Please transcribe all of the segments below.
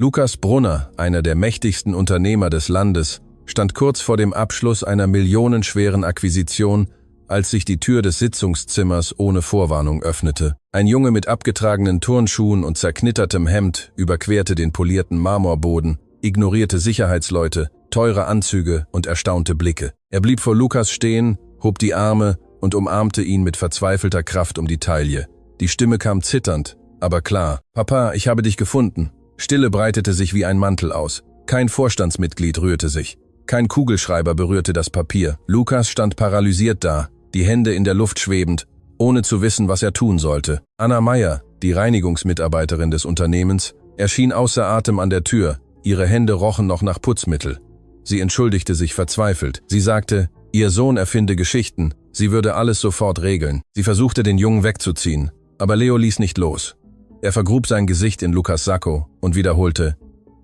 Lukas Brunner, einer der mächtigsten Unternehmer des Landes, stand kurz vor dem Abschluss einer millionenschweren Akquisition, als sich die Tür des Sitzungszimmers ohne Vorwarnung öffnete. Ein Junge mit abgetragenen Turnschuhen und zerknittertem Hemd überquerte den polierten Marmorboden, ignorierte Sicherheitsleute, teure Anzüge und erstaunte Blicke. Er blieb vor Lukas stehen, hob die Arme und umarmte ihn mit verzweifelter Kraft um die Taille. Die Stimme kam zitternd, aber klar. »Papa, ich habe dich gefunden.« Stille breitete sich wie ein Mantel aus. Kein Vorstandsmitglied rührte sich. Kein Kugelschreiber berührte das Papier. Lukas stand paralysiert da, die Hände in der Luft schwebend, ohne zu wissen, was er tun sollte. Anna Meyer, die Reinigungsmitarbeiterin des Unternehmens, erschien außer Atem an der Tür. Ihre Hände rochen noch nach Putzmittel. Sie entschuldigte sich verzweifelt. Sie sagte, ihr Sohn erfinde Geschichten, sie würde alles sofort regeln. Sie versuchte, den Jungen wegzuziehen, aber Leo ließ nicht los. Er vergrub sein Gesicht in Lukas Sakko und wiederholte,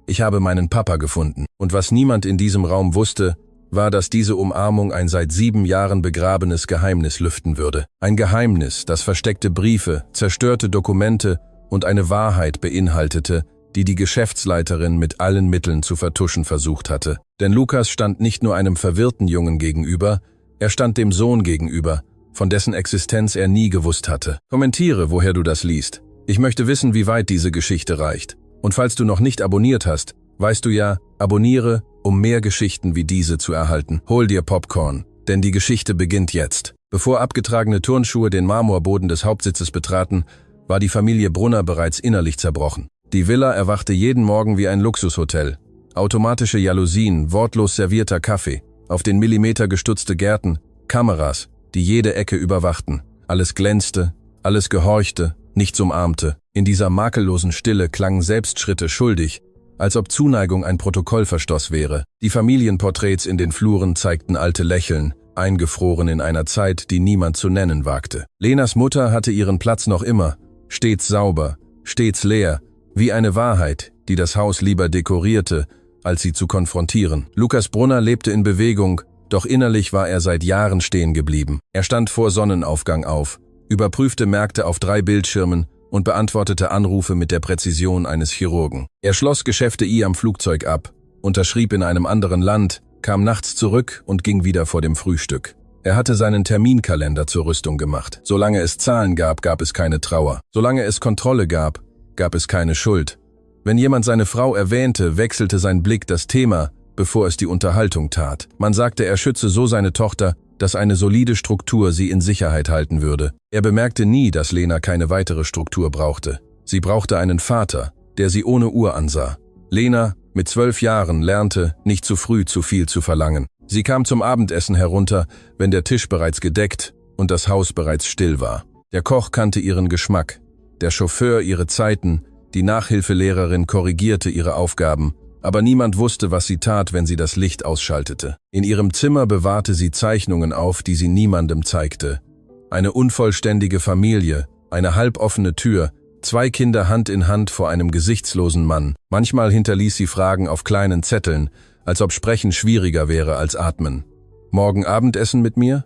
»Ich habe meinen Papa gefunden.« Und was niemand in diesem Raum wusste, war, dass diese Umarmung ein seit 7 Jahren begrabenes Geheimnis lüften würde. Ein Geheimnis, das versteckte Briefe, zerstörte Dokumente und eine Wahrheit beinhaltete, die die Geschäftsleiterin mit allen Mitteln zu vertuschen versucht hatte. Denn Lukas stand nicht nur einem verwirrten Jungen gegenüber, er stand dem Sohn gegenüber, von dessen Existenz er nie gewusst hatte. Kommentiere, woher du das liest. Ich möchte wissen, wie weit diese Geschichte reicht. Und falls du noch nicht abonniert hast, weißt du ja, abonniere, um mehr Geschichten wie diese zu erhalten. Hol dir Popcorn, denn die Geschichte beginnt jetzt. Bevor abgetragene Turnschuhe den Marmorboden des Hauptsitzes betraten, war die Familie Brunner bereits innerlich zerbrochen. Die Villa erwachte jeden Morgen wie ein Luxushotel. Automatische Jalousien, wortlos servierter Kaffee, auf den Millimeter gestutzte Gärten, Kameras, die jede Ecke überwachten. Alles glänzte, alles gehorchte, nichts umarmte. In dieser makellosen Stille klangen Selbstschritte schuldig, als ob Zuneigung ein Protokollverstoß wäre. Die Familienporträts in den Fluren zeigten alte Lächeln, eingefroren in einer Zeit, die niemand zu nennen wagte. Lenas Mutter hatte ihren Platz noch immer, stets sauber, stets leer, wie eine Wahrheit, die das Haus lieber dekorierte, als sie zu konfrontieren. Lukas Brunner lebte in Bewegung, doch innerlich war er seit Jahren stehen geblieben. Er stand vor Sonnenaufgang auf, überprüfte Märkte auf 3 Bildschirmen und beantwortete Anrufe mit der Präzision eines Chirurgen. Er schloss Geschäfte am Flugzeug ab, unterschrieb in einem anderen Land, kam nachts zurück und ging wieder vor dem Frühstück. Er hatte seinen Terminkalender zur Rüstung gemacht. Solange es Zahlen gab, gab es keine Trauer. Solange es Kontrolle gab, gab es keine Schuld. Wenn jemand seine Frau erwähnte, wechselte sein Blick das Thema, bevor es die Unterhaltung tat. Man sagte, er schütze so seine Tochter, dass eine solide Struktur sie in Sicherheit halten würde. Er bemerkte nie, dass Lena keine weitere Struktur brauchte. Sie brauchte einen Vater, der sie ohne Uhr ansah. Lena, mit 12 Jahren, lernte, nicht zu früh zu viel zu verlangen. Sie kam zum Abendessen herunter, wenn der Tisch bereits gedeckt und das Haus bereits still war. Der Koch kannte ihren Geschmack, der Chauffeur ihre Zeiten, die Nachhilfelehrerin korrigierte ihre Aufgaben, aber niemand wusste, was sie tat, wenn sie das Licht ausschaltete. In ihrem Zimmer bewahrte sie Zeichnungen auf, die sie niemandem zeigte. Eine unvollständige Familie, eine halboffene Tür, 2 Kinder Hand in Hand vor einem gesichtslosen Mann. Manchmal hinterließ sie Fragen auf kleinen Zetteln, als ob Sprechen schwieriger wäre als Atmen. »Morgen Abendessen mit mir?«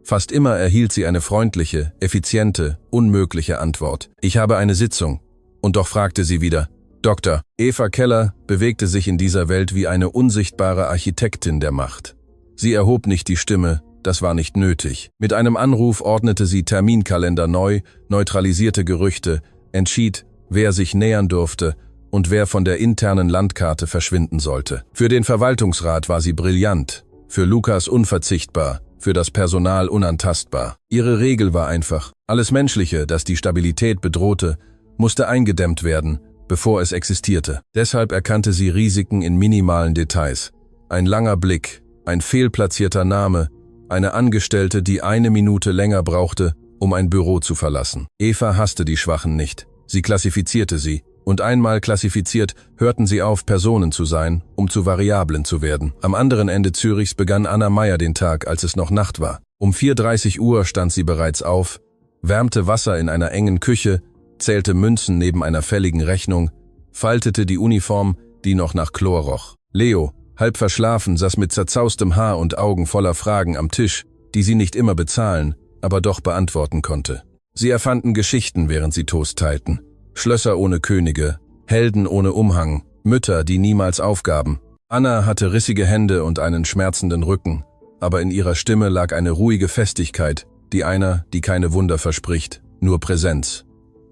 Fast immer erhielt sie eine freundliche, effiziente, unmögliche Antwort. »Ich habe eine Sitzung.« Und doch fragte sie wieder, »Doktor.« Eva Keller bewegte sich in dieser Welt wie eine unsichtbare Architektin der Macht. Sie erhob nicht die Stimme, das war nicht nötig. Mit einem Anruf ordnete sie Terminkalender neu, neutralisierte Gerüchte, entschied, wer sich nähern durfte und wer von der internen Landkarte verschwinden sollte. Für den Verwaltungsrat war sie brillant, für Lukas unverzichtbar, für das Personal unantastbar. Ihre Regel war einfach, alles Menschliche, das die Stabilität bedrohte, musste eingedämmt werden, bevor es existierte. Deshalb erkannte sie Risiken in minimalen Details. Ein langer Blick, ein fehlplatzierter Name, eine Angestellte, die 1 Minute länger brauchte, um ein Büro zu verlassen. Eva hasste die Schwachen nicht. Sie klassifizierte sie. Und einmal klassifiziert, hörten sie auf, Personen zu sein, um zu Variablen zu werden. Am anderen Ende Zürichs begann Anna Meyer den Tag, als es noch Nacht war. Um 4:30 Uhr stand sie bereits auf, wärmte Wasser in einer engen Küche, zählte Münzen neben einer fälligen Rechnung, faltete die Uniform, die noch nach Chlor roch. Leo, halb verschlafen, saß mit zerzaustem Haar und Augen voller Fragen am Tisch, die sie nicht immer bezahlen, aber doch beantworten konnte. Sie erfanden Geschichten, während sie Toast teilten. Schlösser ohne Könige, Helden ohne Umhang, Mütter, die niemals aufgaben. Anna hatte rissige Hände und einen schmerzenden Rücken, aber in ihrer Stimme lag eine ruhige Festigkeit, die keine Wunder verspricht, nur Präsenz.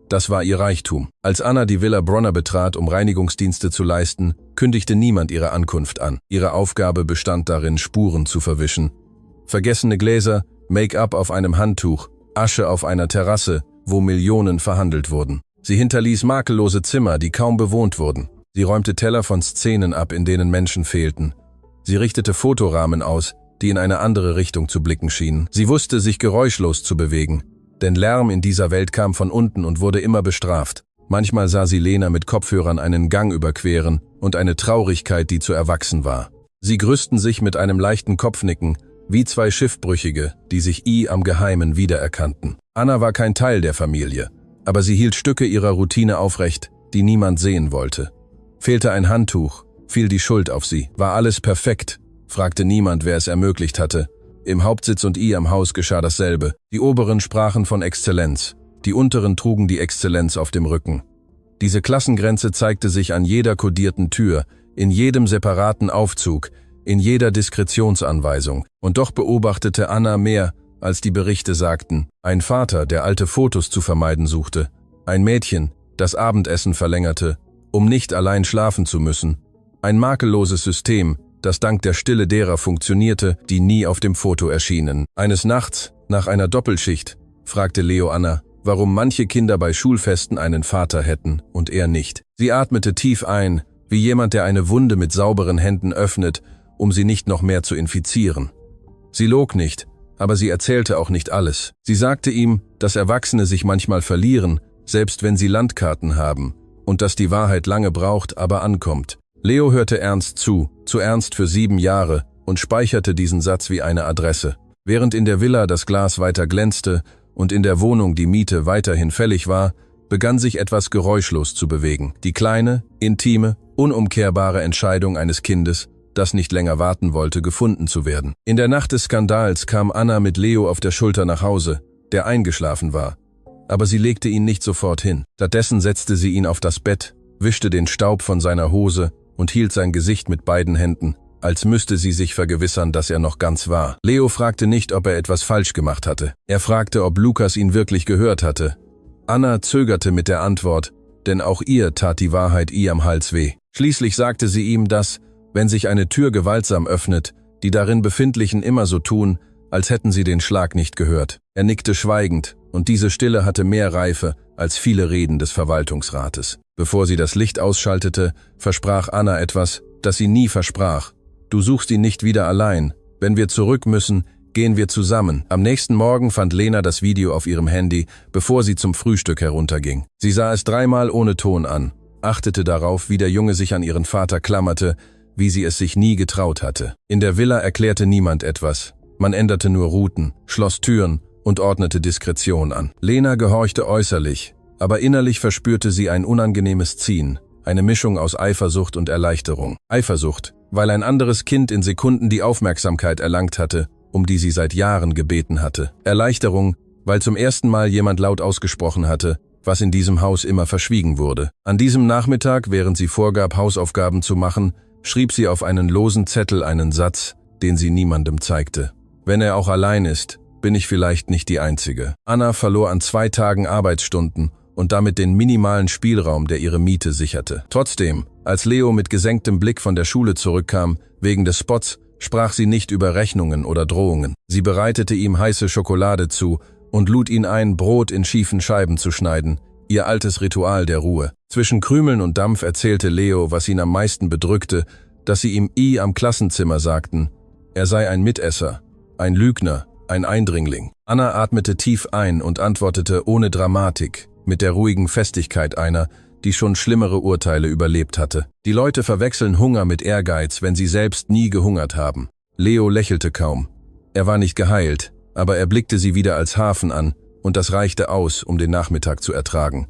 Das war ihr Reichtum. Als Anna die Villa Bronner betrat, um Reinigungsdienste zu leisten, kündigte niemand ihre Ankunft an. Ihre Aufgabe bestand darin, Spuren zu verwischen. Vergessene Gläser, Make-up auf einem Handtuch, Asche auf einer Terrasse, wo Millionen verhandelt wurden. Sie hinterließ makellose Zimmer, die kaum bewohnt wurden. Sie räumte Teller von Szenen ab, in denen Menschen fehlten. Sie richtete Fotorahmen aus, die in eine andere Richtung zu blicken schienen. Sie wusste, sich geräuschlos zu bewegen, denn Lärm in dieser Welt kam von unten und wurde immer bestraft. Manchmal sah sie Lena mit Kopfhörern einen Gang überqueren und eine Traurigkeit, die zu erwachsen war. Sie grüßten sich mit einem leichten Kopfnicken, wie zwei Schiffbrüchige, die sich am Geheimen wiedererkannten. Anna war kein Teil der Familie, aber sie hielt Stücke ihrer Routine aufrecht, die niemand sehen wollte. Fehlte ein Handtuch, fiel die Schuld auf sie. War alles perfekt? Fragte niemand, wer es ermöglicht hatte. Im Hauptsitz und am Haus geschah dasselbe. Die Oberen sprachen von Exzellenz, die Unteren trugen die Exzellenz auf dem Rücken. Diese Klassengrenze zeigte sich an jeder kodierten Tür, in jedem separaten Aufzug, in jeder Diskretionsanweisung. Und doch beobachtete Anna mehr, als die Berichte sagten. Ein Vater, der alte Fotos zu vermeiden suchte. Ein Mädchen, das Abendessen verlängerte, um nicht allein schlafen zu müssen. Ein makelloses System, das dank der Stille derer funktionierte, die nie auf dem Foto erschienen. Eines Nachts, nach einer Doppelschicht, fragte Leo Anna, warum manche Kinder bei Schulfesten einen Vater hätten und er nicht. Sie atmete tief ein, wie jemand, der eine Wunde mit sauberen Händen öffnet, um sie nicht noch mehr zu infizieren. Sie log nicht, aber sie erzählte auch nicht alles. Sie sagte ihm, dass Erwachsene sich manchmal verlieren, selbst wenn sie Landkarten haben, und dass die Wahrheit lange braucht, aber ankommt. Leo hörte ernst zu ernst für 7 Jahre, und speicherte diesen Satz wie eine Adresse. Während in der Villa das Glas weiter glänzte und in der Wohnung die Miete weiterhin fällig war, begann sich etwas geräuschlos zu bewegen. Die kleine, intime, unumkehrbare Entscheidung eines Kindes, das nicht länger warten wollte, gefunden zu werden. In der Nacht des Skandals kam Anna mit Leo auf der Schulter nach Hause, der eingeschlafen war. Aber sie legte ihn nicht sofort hin. Stattdessen setzte sie ihn auf das Bett, wischte den Staub von seiner Hose und hielt sein Gesicht mit beiden Händen, als müsste sie sich vergewissern, dass er noch ganz war. Leo fragte nicht, ob er etwas falsch gemacht hatte. Er fragte, ob Lukas ihn wirklich gehört hatte. Anna zögerte mit der Antwort, denn auch ihr tat die Wahrheit am Hals weh. Schließlich sagte sie ihm, dass, wenn sich eine Tür gewaltsam öffnet, die darin Befindlichen immer so tun, als hätten sie den Schlag nicht gehört. Er nickte schweigend, und diese Stille hatte mehr Reife als viele Reden des Verwaltungsrates. Bevor sie das Licht ausschaltete, versprach Anna etwas, das sie nie versprach. Du suchst ihn nicht wieder allein. Wenn wir zurück müssen, gehen wir zusammen. Am nächsten Morgen fand Lena das Video auf ihrem Handy, bevor sie zum Frühstück herunterging. Sie sah es 3-mal ohne Ton an, achtete darauf, wie der Junge sich an ihren Vater klammerte, wie sie es sich nie getraut hatte. In der Villa erklärte niemand etwas. Man änderte nur Routen, schloss Türen und ordnete Diskretion an. Lena gehorchte äußerlich, aber innerlich verspürte sie ein unangenehmes Ziehen, eine Mischung aus Eifersucht und Erleichterung. Eifersucht, weil ein anderes Kind in Sekunden die Aufmerksamkeit erlangt hatte, um die sie seit Jahren gebeten hatte. Erleichterung, weil zum ersten Mal jemand laut ausgesprochen hatte, was in diesem Haus immer verschwiegen wurde. An diesem Nachmittag, während sie vorgab, Hausaufgaben zu machen, schrieb sie auf einen losen Zettel einen Satz, den sie niemandem zeigte. Wenn er auch allein ist, bin ich vielleicht nicht die Einzige. Anna verlor an 2 Tagen Arbeitsstunden und damit den minimalen Spielraum, der ihre Miete sicherte. Trotzdem, als Leo mit gesenktem Blick von der Schule zurückkam, wegen des Spots, sprach sie nicht über Rechnungen oder Drohungen. Sie bereitete ihm heiße Schokolade zu und lud ihn ein, Brot in schiefen Scheiben zu schneiden, ihr altes Ritual der Ruhe. Zwischen Krümeln und Dampf erzählte Leo, was ihn am meisten bedrückte, dass sie ihm am Klassenzimmer sagten, er sei ein Mitesser, ein Lügner, ein Eindringling. Anna atmete tief ein und antwortete ohne Dramatik, mit der ruhigen Festigkeit einer, die schon schlimmere Urteile überlebt hatte. Die Leute verwechseln Hunger mit Ehrgeiz, wenn sie selbst nie gehungert haben. Leo lächelte kaum. Er war nicht geheilt, aber er blickte sie wieder als Hafen an, und das reichte aus, um den Nachmittag zu ertragen.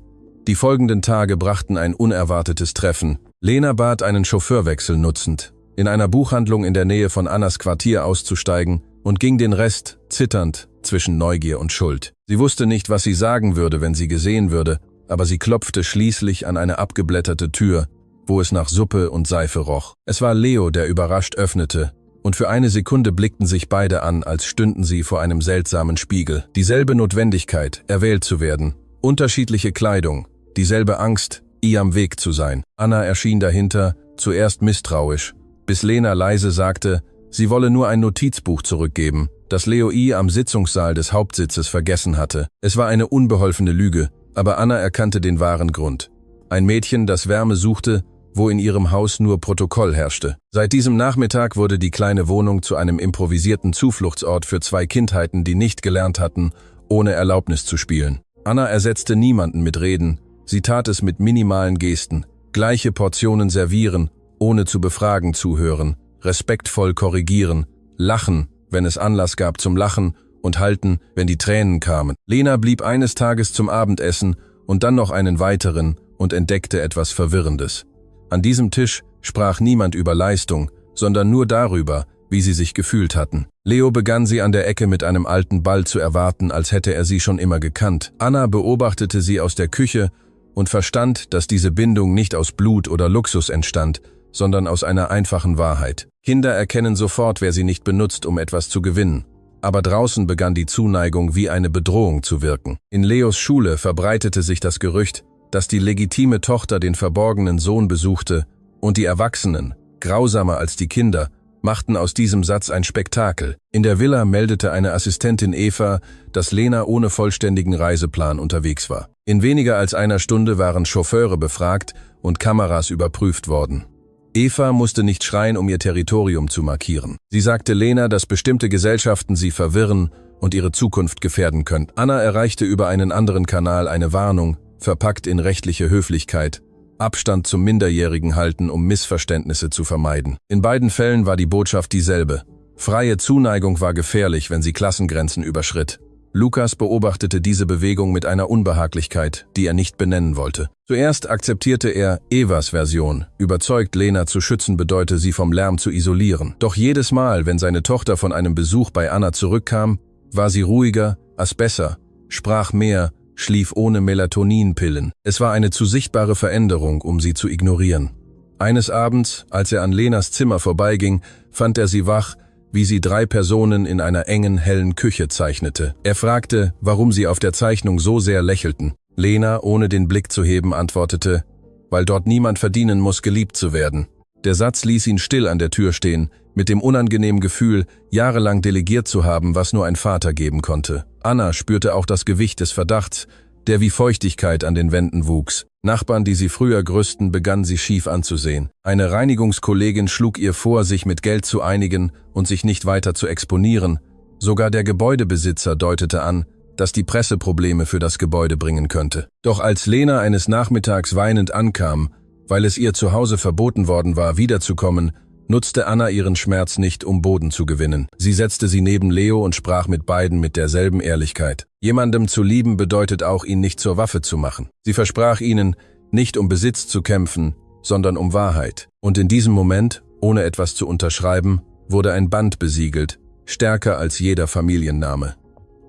Die folgenden Tage brachten ein unerwartetes Treffen. Lena bat, einen Chauffeurwechsel nutzend, in einer Buchhandlung in der Nähe von Annas Quartier auszusteigen, und ging den Rest, zitternd, zwischen Neugier und Schuld. Sie wusste nicht, was sie sagen würde, wenn sie gesehen würde, aber sie klopfte schließlich an eine abgeblätterte Tür, wo es nach Suppe und Seife roch. Es war Leo, der überrascht öffnete, und für eine Sekunde blickten sich beide an, als stünden sie vor einem seltsamen Spiegel. Dieselbe Notwendigkeit, erwählt zu werden, unterschiedliche Kleidung, dieselbe Angst, ihr am Weg zu sein. Anna erschien dahinter, zuerst misstrauisch, bis Lena leise sagte, sie wolle nur ein Notizbuch zurückgeben, das Leo am Sitzungssaal des Hauptsitzes vergessen hatte. Es war eine unbeholfene Lüge, aber Anna erkannte den wahren Grund. Ein Mädchen, das Wärme suchte, wo in ihrem Haus nur Protokoll herrschte. Seit diesem Nachmittag wurde die kleine Wohnung zu einem improvisierten Zufluchtsort für zwei Kindheiten, die nicht gelernt hatten, ohne Erlaubnis zu spielen. Anna ersetzte niemanden mit Reden, sie tat es mit minimalen Gesten, gleiche Portionen servieren, ohne zu befragen zuhören, respektvoll korrigieren, lachen, wenn es Anlass gab zum Lachen und halten, wenn die Tränen kamen. Lena blieb eines Tages zum Abendessen und dann noch einen weiteren und entdeckte etwas Verwirrendes. An diesem Tisch sprach niemand über Leistung, sondern nur darüber, wie sie sich gefühlt hatten. Leo begann sie an der Ecke mit einem alten Ball zu erwarten, als hätte er sie schon immer gekannt. Anna beobachtete sie aus der Küche und verstand, dass diese Bindung nicht aus Blut oder Luxus entstand, sondern aus einer einfachen Wahrheit. Kinder erkennen sofort, wer sie nicht benutzt, um etwas zu gewinnen. Aber draußen begann die Zuneigung wie eine Bedrohung zu wirken. In Leos Schule verbreitete sich das Gerücht, dass die legitime Tochter den verborgenen Sohn besuchte, und die Erwachsenen, grausamer als die Kinder, machten aus diesem Satz ein Spektakel. In der Villa meldete eine Assistentin Eva, dass Lena ohne vollständigen Reiseplan unterwegs war. In weniger als einer Stunde waren Chauffeure befragt und Kameras überprüft worden. Eva musste nicht schreien, um ihr Territorium zu markieren. Sie sagte Lena, dass bestimmte Gesellschaften sie verwirren und ihre Zukunft gefährden könnten. Anna erreichte über einen anderen Kanal eine Warnung, verpackt in rechtliche Höflichkeit, Abstand zum Minderjährigen halten, um Missverständnisse zu vermeiden. In beiden Fällen war die Botschaft dieselbe. Freie Zuneigung war gefährlich, wenn sie Klassengrenzen überschritt. Lukas beobachtete diese Bewegung mit einer Unbehaglichkeit, die er nicht benennen wollte. Zuerst akzeptierte er Evas Version, überzeugt, Lena zu schützen bedeute, sie vom Lärm zu isolieren. Doch jedes Mal, wenn seine Tochter von einem Besuch bei Anna zurückkam, war sie ruhiger, aß besser, sprach mehr, schlief ohne Melatoninpillen. Es war eine zu sichtbare Veränderung, um sie zu ignorieren. Eines Abends, als er an Lenas Zimmer vorbeiging, fand er sie wach, wie sie 3 Personen in einer engen, hellen Küche zeichnete. Er fragte, warum sie auf der Zeichnung so sehr lächelten. Lena, ohne den Blick zu heben, antwortete, weil dort niemand verdienen muss, geliebt zu werden. Der Satz ließ ihn still an der Tür stehen, mit dem unangenehmen Gefühl, jahrelang delegiert zu haben, was nur ein Vater geben konnte. Anna spürte auch das Gewicht des Verdachts, der wie Feuchtigkeit an den Wänden wuchs. Nachbarn, die sie früher grüßten, begannen sie schief anzusehen. Eine Reinigungskollegin schlug ihr vor, sich mit Geld zu einigen und sich nicht weiter zu exponieren. Sogar der Gebäudebesitzer deutete an, dass die Presse Probleme für das Gebäude bringen könnte. Doch als Lena eines Nachmittags weinend ankam, weil es ihr zu Hause verboten worden war, wiederzukommen, nutzte Anna ihren Schmerz nicht, um Boden zu gewinnen. Sie setzte sie neben Leo und sprach mit beiden mit derselben Ehrlichkeit. Jemandem zu lieben bedeutet auch, ihn nicht zur Waffe zu machen. Sie versprach ihnen, nicht um Besitz zu kämpfen, sondern um Wahrheit. Und in diesem Moment, ohne etwas zu unterschreiben, wurde ein Band besiegelt, stärker als jeder Familienname.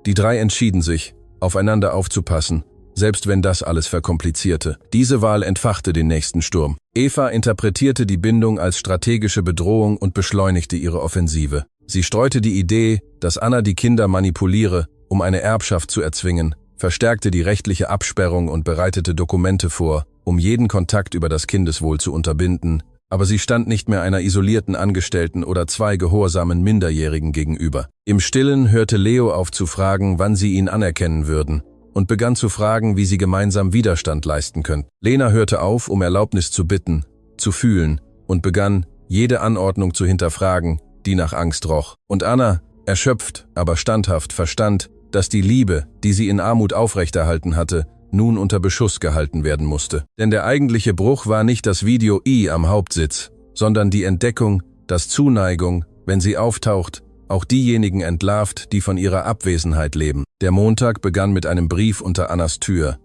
Die 3 entschieden sich, aufeinander aufzupassen, selbst wenn das alles verkomplizierte. Diese Wahl entfachte den nächsten Sturm. Eva interpretierte die Bindung als strategische Bedrohung und beschleunigte ihre Offensive. Sie streute die Idee, dass Anna die Kinder manipuliere, um eine Erbschaft zu erzwingen, verstärkte die rechtliche Absperrung und bereitete Dokumente vor, um jeden Kontakt über das Kindeswohl zu unterbinden, aber sie stand nicht mehr einer isolierten Angestellten oder 2 gehorsamen Minderjährigen gegenüber. Im Stillen hörte Leo auf zu fragen, wann sie ihn anerkennen würden, und begann zu fragen, wie sie gemeinsam Widerstand leisten könnten. Lena hörte auf, um Erlaubnis zu bitten, zu fühlen, und begann, jede Anordnung zu hinterfragen, die nach Angst roch. Und Anna, erschöpft, aber standhaft, verstand, dass die Liebe, die sie in Armut aufrechterhalten hatte, nun unter Beschuss gehalten werden musste. Denn der eigentliche Bruch war nicht das Video am Hauptsitz, sondern die Entdeckung, dass Zuneigung, wenn sie auftaucht, auch diejenigen entlarvt, die von ihrer Abwesenheit leben. Der Montag begann mit einem Brief unter Annas Tür,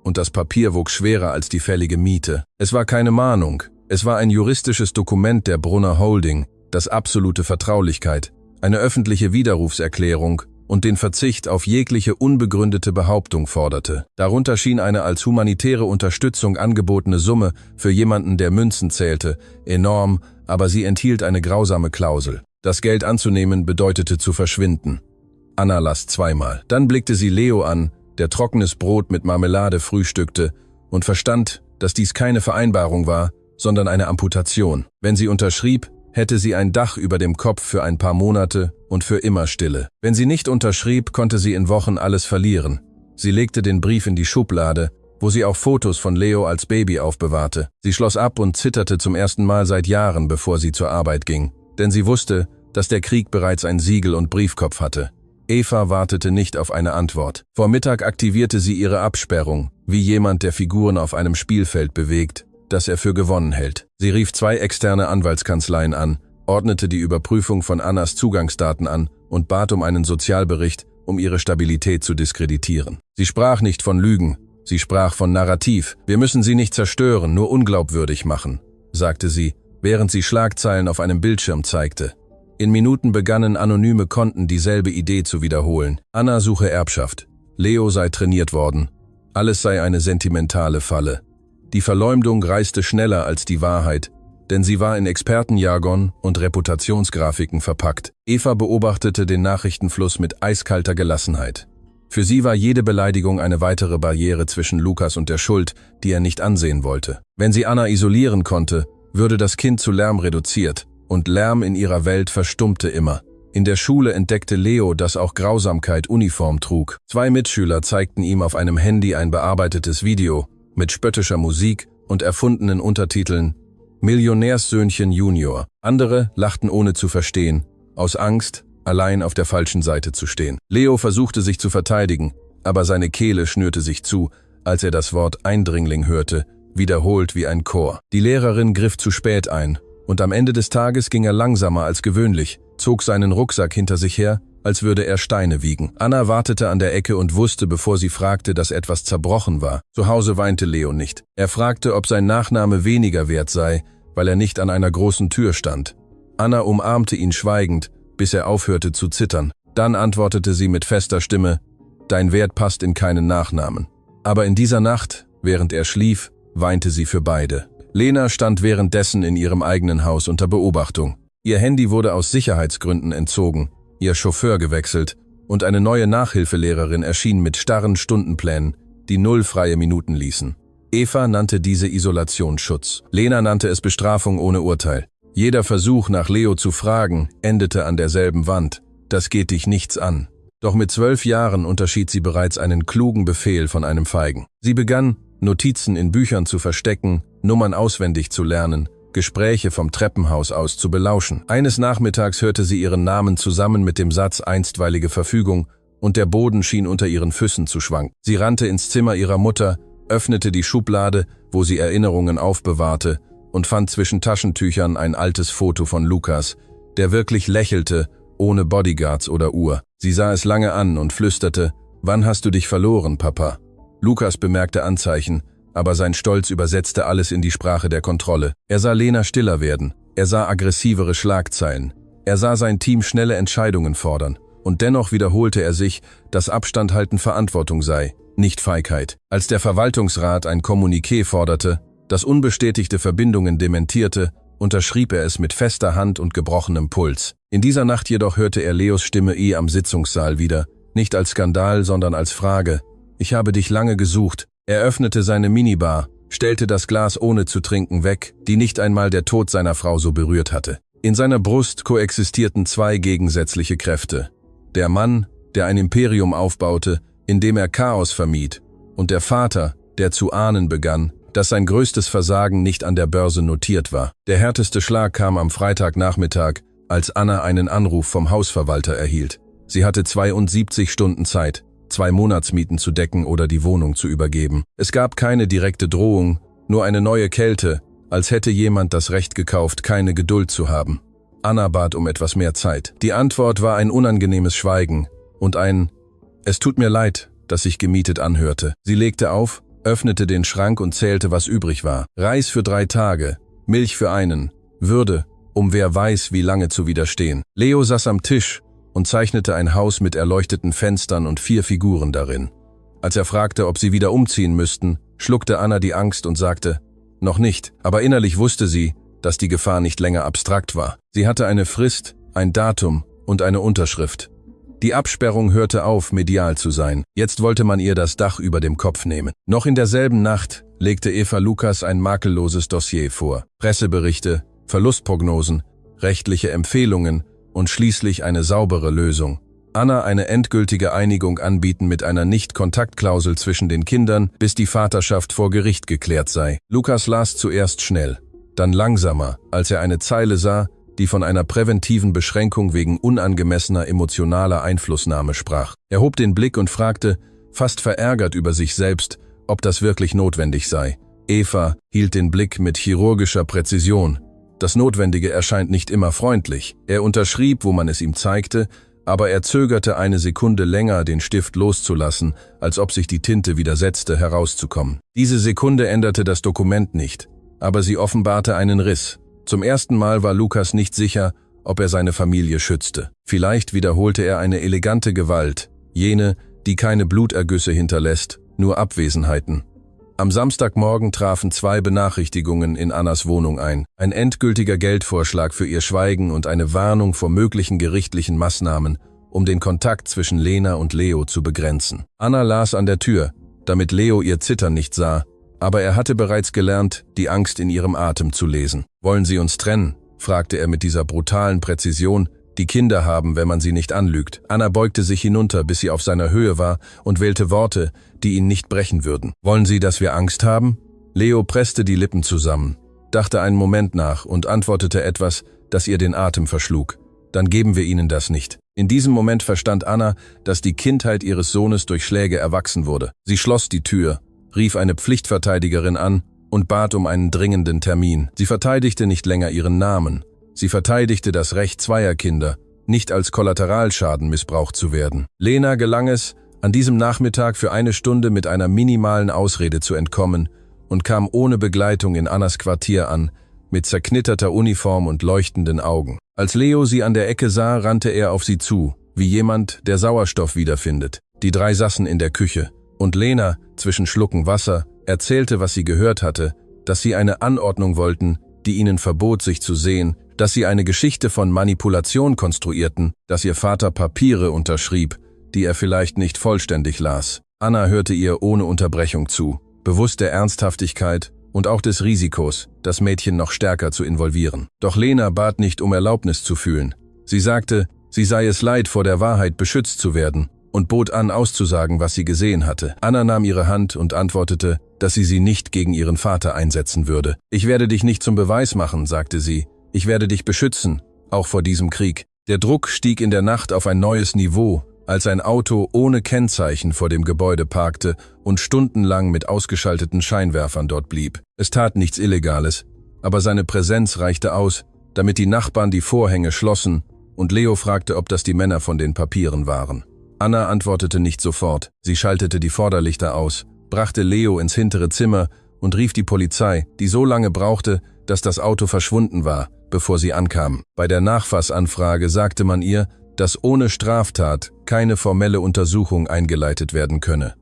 und das Papier wog schwerer als die fällige Miete. Es war keine Mahnung, es war ein juristisches Dokument der Brunner Holding, das absolute Vertraulichkeit, eine öffentliche Widerrufserklärung, und den Verzicht auf jegliche unbegründete Behauptung forderte. Darunter schien eine als humanitäre Unterstützung angebotene Summe für jemanden, der Münzen zählte, enorm, aber sie enthielt eine grausame Klausel. Das Geld anzunehmen bedeutete zu verschwinden. Anna las zweimal. Dann blickte sie Leo an, der trockenes Brot mit Marmelade frühstückte, und verstand, dass dies keine Vereinbarung war, sondern eine Amputation. Wenn sie unterschrieb, hätte sie ein Dach über dem Kopf für ein paar Monate und für immer Stille. Wenn sie nicht unterschrieb, konnte sie in Wochen alles verlieren. Sie legte den Brief in die Schublade, wo sie auch Fotos von Leo als Baby aufbewahrte. Sie schloss ab und zitterte zum ersten Mal seit Jahren, bevor sie zur Arbeit ging. Denn sie wusste, dass der Krieg bereits ein Siegel und Briefkopf hatte. Eva wartete nicht auf eine Antwort. Vor Mittag aktivierte sie ihre Absperrung, wie jemand, der Figuren auf einem Spielfeld bewegt, das er für gewonnen hält. Sie rief 2 externe Anwaltskanzleien an, ordnete die Überprüfung von Annas Zugangsdaten an und bat um einen Sozialbericht, um ihre Stabilität zu diskreditieren. Sie sprach nicht von Lügen, sie sprach von Narrativ. Wir müssen sie nicht zerstören, nur unglaubwürdig machen, sagte sie, während sie Schlagzeilen auf einem Bildschirm zeigte. In Minuten begannen anonyme Konten dieselbe Idee zu wiederholen. Anna suche Erbschaft. Leo sei trainiert worden. Alles sei eine sentimentale Falle. Die Verleumdung reiste schneller als die Wahrheit, denn sie war in Expertenjargon und Reputationsgrafiken verpackt. Eva beobachtete den Nachrichtenfluss mit eiskalter Gelassenheit. Für sie war jede Beleidigung eine weitere Barriere zwischen Lukas und der Schuld, die er nicht ansehen wollte. Wenn sie Anna isolieren konnte, würde das Kind zu Lärm reduziert, und Lärm in ihrer Welt verstummte immer. In der Schule entdeckte Leo, dass auch Grausamkeit Uniform trug. 2 Mitschüler zeigten ihm auf einem Handy ein bearbeitetes Video mit spöttischer Musik und erfundenen Untertiteln Millionärssöhnchen Junior. Andere lachten ohne zu verstehen, aus Angst, allein auf der falschen Seite zu stehen. Leo versuchte sich zu verteidigen, aber seine Kehle schnürte sich zu, als er das Wort Eindringling hörte, wiederholt wie ein Chor. Die Lehrerin griff zu spät ein, und am Ende des Tages ging er langsamer als gewöhnlich, zog seinen Rucksack hinter sich her, als würde er Steine wiegen. Anna wartete an der Ecke und wusste, bevor sie fragte, dass etwas zerbrochen war. Zu Hause weinte Leo nicht. Er fragte, ob sein Nachname weniger wert sei, weil er nicht an einer großen Tür stand. Anna umarmte ihn schweigend, bis er aufhörte zu zittern. Dann antwortete sie mit fester Stimme, »Dein Wert passt in keinen Nachnamen.« Aber in dieser Nacht, während er schlief, weinte sie für beide. Lena stand währenddessen in ihrem eigenen Haus unter Beobachtung. Ihr Handy wurde aus Sicherheitsgründen entzogen, ihr Chauffeur gewechselt und eine neue Nachhilfelehrerin erschien mit starren Stundenplänen, die 0 freie Minuten ließen. Eva nannte diese Isolationsschutz. Lena nannte es Bestrafung ohne Urteil. Jeder Versuch, nach Leo zu fragen, endete an derselben Wand. Das geht dich nichts an. Doch mit 12 Jahren unterschied sie bereits einen klugen Befehl von einem Feigen. Sie begann, Notizen in Büchern zu verstecken, Nummern auswendig zu lernen, Gespräche vom Treppenhaus aus zu belauschen. Eines Nachmittags hörte sie ihren Namen zusammen mit dem Satz einstweilige Verfügung und der Boden schien unter ihren Füßen zu schwanken. Sie rannte ins Zimmer ihrer Mutter, öffnete die Schublade, wo sie Erinnerungen aufbewahrte und fand zwischen Taschentüchern ein altes Foto von Lukas, der wirklich lächelte, ohne Bodyguards oder Uhr. Sie sah es lange an und flüsterte, »Wann hast du dich verloren, Papa?« Lukas bemerkte Anzeichen, aber sein Stolz übersetzte alles in die Sprache der Kontrolle. Er sah Lena stiller werden, er sah aggressivere Schlagzeilen, er sah sein Team schnelle Entscheidungen fordern. Und dennoch wiederholte er sich, dass Abstand halten Verantwortung sei, nicht Feigheit. Als der Verwaltungsrat ein Kommuniqué forderte, das unbestätigte Verbindungen dementierte, unterschrieb er es mit fester Hand und gebrochenem Puls. In dieser Nacht jedoch hörte er Leos Stimme am Sitzungssaal wieder, nicht als Skandal, sondern als Frage. »Ich habe dich lange gesucht.« Er öffnete seine Minibar, stellte das Glas ohne zu trinken weg, die nicht einmal der Tod seiner Frau so berührt hatte. In seiner Brust koexistierten 2 gegensätzliche Kräfte. Der Mann, der ein Imperium aufbaute, in dem er Chaos vermied, und der Vater, der zu ahnen begann, dass sein größtes Versagen nicht an der Börse notiert war. Der härteste Schlag kam am Freitagnachmittag, als Anna einen Anruf vom Hausverwalter erhielt. Sie hatte 72 Stunden Zeit, 2 Monatsmieten zu decken oder die Wohnung zu übergeben. Es gab keine direkte Drohung, nur eine neue Kälte, als hätte jemand das Recht gekauft, keine Geduld zu haben. Anna bat um etwas mehr Zeit. Die Antwort war ein unangenehmes Schweigen und ein »Es tut mir leid«, das sich gemietet anhörte. Sie legte auf, öffnete den Schrank und zählte, was übrig war. Reis für 3 Tage, Milch für einen, Würde, um wer weiß, wie lange zu widerstehen. Leo saß am Tisch und zeichnete ein Haus mit erleuchteten Fenstern und 4 Figuren darin. Als er fragte, ob sie wieder umziehen müssten, schluckte Anna die Angst und sagte, noch nicht, aber innerlich wusste sie, dass die Gefahr nicht länger abstrakt war. Sie hatte eine Frist, ein Datum und eine Unterschrift. Die Absperrung hörte auf, medial zu sein. Jetzt wollte man ihr das Dach über dem Kopf nehmen. Noch in derselben Nacht legte Eva Lukas ein makelloses Dossier vor. Presseberichte, Verlustprognosen, rechtliche Empfehlungen und schließlich eine saubere Lösung. Anna eine endgültige Einigung anbieten mit einer Nicht-Kontaktklausel zwischen den Kindern, bis die Vaterschaft vor Gericht geklärt sei. Lukas las zuerst schnell, dann langsamer, als er eine Zeile sah, die von einer präventiven Beschränkung wegen unangemessener emotionaler Einflussnahme sprach. Er hob den Blick und fragte, fast verärgert über sich selbst, ob das wirklich notwendig sei. Eva hielt den Blick mit chirurgischer Präzision. Das Notwendige erscheint nicht immer freundlich. Er unterschrieb, wo man es ihm zeigte, aber er zögerte eine Sekunde länger, den Stift loszulassen, als ob sich die Tinte widersetzte, herauszukommen. Diese Sekunde änderte das Dokument nicht, aber sie offenbarte einen Riss. Zum ersten Mal war Lukas nicht sicher, ob er seine Familie schützte. Vielleicht wiederholte er eine elegante Gewalt, jene, die keine Blutergüsse hinterlässt, nur Abwesenheiten. Am Samstagmorgen trafen 2 Benachrichtigungen in Annas Wohnung ein. Ein endgültiger Geldvorschlag für ihr Schweigen und eine Warnung vor möglichen gerichtlichen Maßnahmen, um den Kontakt zwischen Lena und Leo zu begrenzen. Anna las an der Tür, damit Leo ihr Zittern nicht sah, aber er hatte bereits gelernt, die Angst in ihrem Atem zu lesen. »Wollen Sie uns trennen?« fragte er mit dieser brutalen Präzision, die Kinder haben, wenn man sie nicht anlügt. Anna beugte sich hinunter, bis sie auf seiner Höhe war und wählte Worte, die ihn nicht brechen würden. »Wollen Sie, dass wir Angst haben?« Leo presste die Lippen zusammen, dachte einen Moment nach und antwortete etwas, das ihr den Atem verschlug. »Dann geben wir Ihnen das nicht.« In diesem Moment verstand Anna, dass die Kindheit ihres Sohnes durch Schläge erwachsen wurde. Sie schloss die Tür, rief eine Pflichtverteidigerin an und bat um einen dringenden Termin. Sie verteidigte nicht länger ihren Namen. Sie verteidigte das Recht zweier Kinder, nicht als Kollateralschaden missbraucht zu werden. Lena gelang es, an diesem Nachmittag für 1 Stunde mit einer minimalen Ausrede zu entkommen und kam ohne Begleitung in Annas Quartier an, mit zerknitterter Uniform und leuchtenden Augen. Als Leo sie an der Ecke sah, rannte er auf sie zu, wie jemand, der Sauerstoff wiederfindet. Die 3 saßen in der Küche, und Lena, zwischen Schlucken Wasser, erzählte, was sie gehört hatte, dass sie eine Anordnung wollten, die ihnen verbot, sich zu sehen, dass sie eine Geschichte von Manipulation konstruierten, dass ihr Vater Papiere unterschrieb, die er vielleicht nicht vollständig las. Anna hörte ihr ohne Unterbrechung zu, bewusst der Ernsthaftigkeit und auch des Risikos, das Mädchen noch stärker zu involvieren. Doch Lena bat nicht um Erlaubnis zu fühlen. Sie sagte, sie sei es leid, vor der Wahrheit beschützt zu werden, und bot an, auszusagen, was sie gesehen hatte. Anna nahm ihre Hand und antwortete, dass sie nicht gegen ihren Vater einsetzen würde. »Ich werde dich nicht zum Beweis machen«, sagte sie. »Ich werde dich beschützen, auch vor diesem Krieg.« Der Druck stieg in der Nacht auf ein neues Niveau, als ein Auto ohne Kennzeichen vor dem Gebäude parkte und stundenlang mit ausgeschalteten Scheinwerfern dort blieb. Es tat nichts Illegales, aber seine Präsenz reichte aus, damit die Nachbarn die Vorhänge schlossen, und Leo fragte, ob das die Männer von den Papieren waren. Anna antwortete nicht sofort. Sie schaltete die Vorderlichter aus, brachte Leo ins hintere Zimmer und rief die Polizei, die so lange brauchte, dass das Auto verschwunden war, bevor sie ankam. Bei der Nachfassanfrage sagte man ihr, dass ohne Straftat keine formelle Untersuchung eingeleitet werden könne.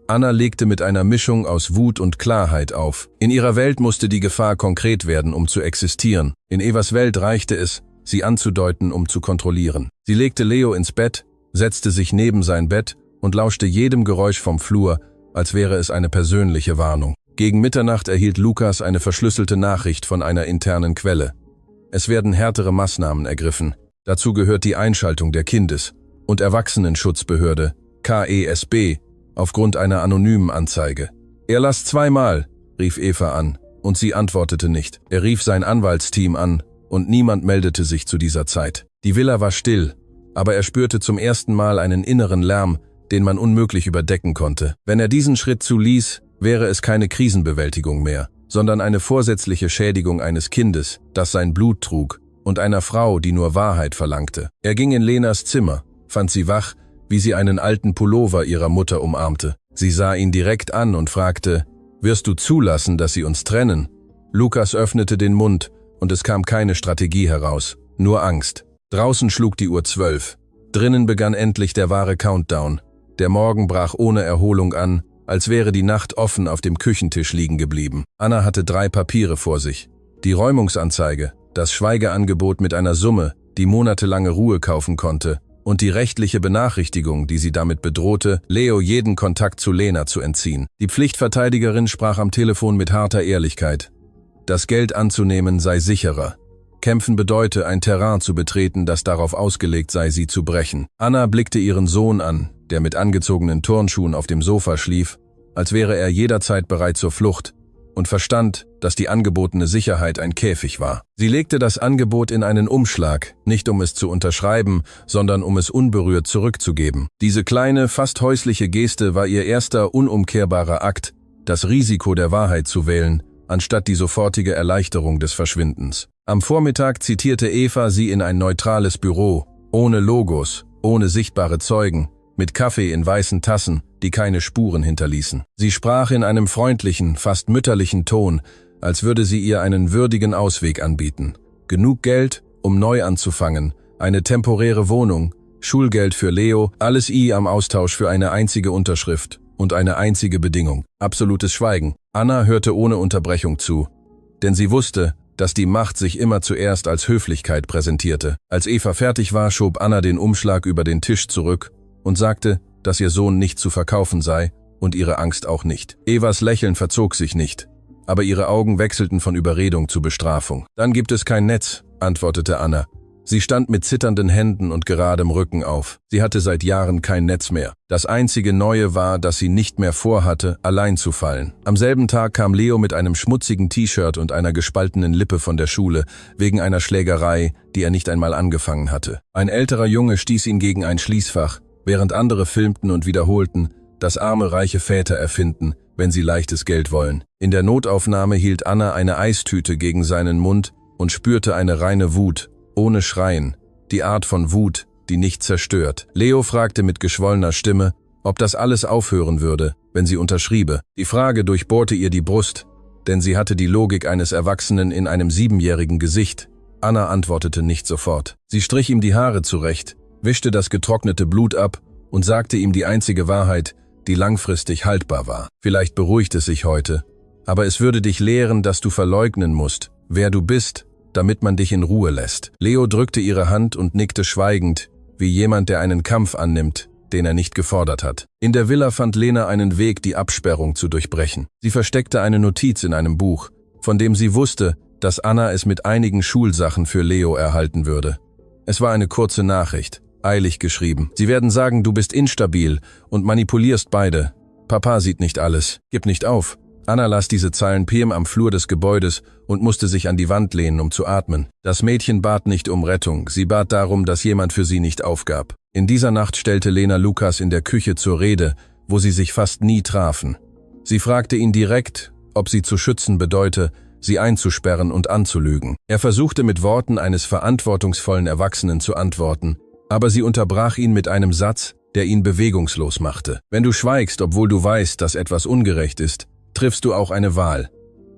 Anna legte mit einer Mischung aus Wut und Klarheit auf. In ihrer Welt musste die Gefahr konkret werden, um zu existieren. In Evas Welt reichte es, sie anzudeuten, um zu kontrollieren. Sie legte Leo ins Bett, setzte sich neben sein Bett und lauschte jedem Geräusch vom Flur, als wäre es eine persönliche Warnung. Gegen Mitternacht erhielt Lukas eine verschlüsselte Nachricht von einer internen Quelle. Es werden härtere Maßnahmen ergriffen. Dazu gehört die Einschaltung der Kindes- und Erwachsenenschutzbehörde, KESB, aufgrund einer anonymen Anzeige. »Er las 2-mal«, rief Eva an, und sie antwortete nicht. Er rief sein Anwaltsteam an, und niemand meldete sich zu dieser Zeit. Die Villa war still, aber er spürte zum ersten Mal einen inneren Lärm, den man unmöglich überdecken konnte. Wenn er diesen Schritt zuließ, wäre es keine Krisenbewältigung mehr, sondern eine vorsätzliche Schädigung eines Kindes, das sein Blut trug, und einer Frau, die nur Wahrheit verlangte. Er ging in Lenas Zimmer, fand sie wach, wie sie einen alten Pullover ihrer Mutter umarmte. Sie sah ihn direkt an und fragte, »Wirst du zulassen, dass sie uns trennen?« Lukas öffnete den Mund, und es kam keine Strategie heraus, nur Angst. Draußen schlug die Uhr 12. Drinnen begann endlich der wahre Countdown. Der Morgen brach ohne Erholung an, als wäre die Nacht offen auf dem Küchentisch liegen geblieben. Anna hatte 3 Papiere vor sich. Die Räumungsanzeige, das Schweigeangebot mit einer Summe, die monatelange Ruhe kaufen konnte, und die rechtliche Benachrichtigung, die sie damit bedrohte, Leo jeden Kontakt zu Lena zu entziehen. Die Pflichtverteidigerin sprach am Telefon mit harter Ehrlichkeit. Das Geld anzunehmen sei sicherer. Kämpfen bedeute, ein Terrain zu betreten, das darauf ausgelegt sei, sie zu brechen. Anna blickte ihren Sohn an, der mit angezogenen Turnschuhen auf dem Sofa schlief, als wäre er jederzeit bereit zur Flucht, und verstand, dass die angebotene Sicherheit ein Käfig war. Sie legte das Angebot in einen Umschlag, nicht um es zu unterschreiben, sondern um es unberührt zurückzugeben. Diese kleine, fast häusliche Geste war ihr erster unumkehrbarer Akt, das Risiko der Wahrheit zu wählen, anstatt die sofortige Erleichterung des Verschwindens. Am Vormittag zitierte Eva sie in ein neutrales Büro, ohne Logos, ohne sichtbare Zeugen, mit Kaffee in weißen Tassen, die keine Spuren hinterließen. Sie sprach in einem freundlichen, fast mütterlichen Ton, als würde sie ihr einen würdigen Ausweg anbieten. Genug Geld, um neu anzufangen, eine temporäre Wohnung, Schulgeld für Leo, alles am Austausch für eine einzige Unterschrift und eine einzige Bedingung. Absolutes Schweigen. Anna hörte ohne Unterbrechung zu, denn sie wusste, dass die Macht sich immer zuerst als Höflichkeit präsentierte. Als Eva fertig war, schob Anna den Umschlag über den Tisch zurück und sagte, dass ihr Sohn nicht zu verkaufen sei und ihre Angst auch nicht. Evas Lächeln verzog sich nicht, aber ihre Augen wechselten von Überredung zu Bestrafung. Dann gibt es kein Netz, antwortete Anna. Sie stand mit zitternden Händen und geradem Rücken auf. Sie hatte seit Jahren kein Netz mehr. Das einzige Neue war, dass sie nicht mehr vorhatte, allein zu fallen. Am selben Tag kam Leo mit einem schmutzigen T-Shirt und einer gespaltenen Lippe von der Schule, wegen einer Schlägerei, die er nicht einmal angefangen hatte. Ein älterer Junge stieß ihn gegen ein Schließfach, während andere filmten und wiederholten, dass arme, reiche Väter erfinden, wenn sie leichtes Geld wollen. In der Notaufnahme hielt Anna eine Eistüte gegen seinen Mund und spürte eine reine Wut, ohne Schreien, die Art von Wut, die nicht zerstört. Leo fragte mit geschwollener Stimme, ob das alles aufhören würde, wenn sie unterschriebe. Die Frage durchbohrte ihr die Brust, denn sie hatte die Logik eines Erwachsenen in einem 7-jährigen Gesicht. Anna antwortete nicht sofort. Sie strich ihm die Haare zurecht, wischte das getrocknete Blut ab und sagte ihm die einzige Wahrheit, die langfristig haltbar war. Vielleicht beruhigt es sich heute, aber es würde dich lehren, dass du verleugnen musst, wer du bist, damit man dich in Ruhe lässt. Leo drückte ihre Hand und nickte schweigend, wie jemand, der einen Kampf annimmt, den er nicht gefordert hat. In der Villa fand Lena einen Weg, die Absperrung zu durchbrechen. Sie versteckte eine Notiz in einem Buch, von dem sie wusste, dass Anna es mit einigen Schulsachen für Leo erhalten würde. Es war eine kurze Nachricht, eilig geschrieben. Sie werden sagen, du bist instabil und manipulierst beide. Papa sieht nicht alles. Gib nicht auf. Anna las diese Zeilen PM am Flur des Gebäudes und musste sich an die Wand lehnen, um zu atmen. Das Mädchen bat nicht um Rettung, sie bat darum, dass jemand für sie nicht aufgab. In dieser Nacht stellte Lena Lukas in der Küche zur Rede, wo sie sich fast nie trafen. Sie fragte ihn direkt, ob sie zu schützen bedeute, sie einzusperren und anzulügen. Er versuchte mit Worten eines verantwortungsvollen Erwachsenen zu antworten, aber sie unterbrach ihn mit einem Satz, der ihn bewegungslos machte. Wenn du schweigst, obwohl du weißt, dass etwas ungerecht ist, triffst du auch eine Wahl.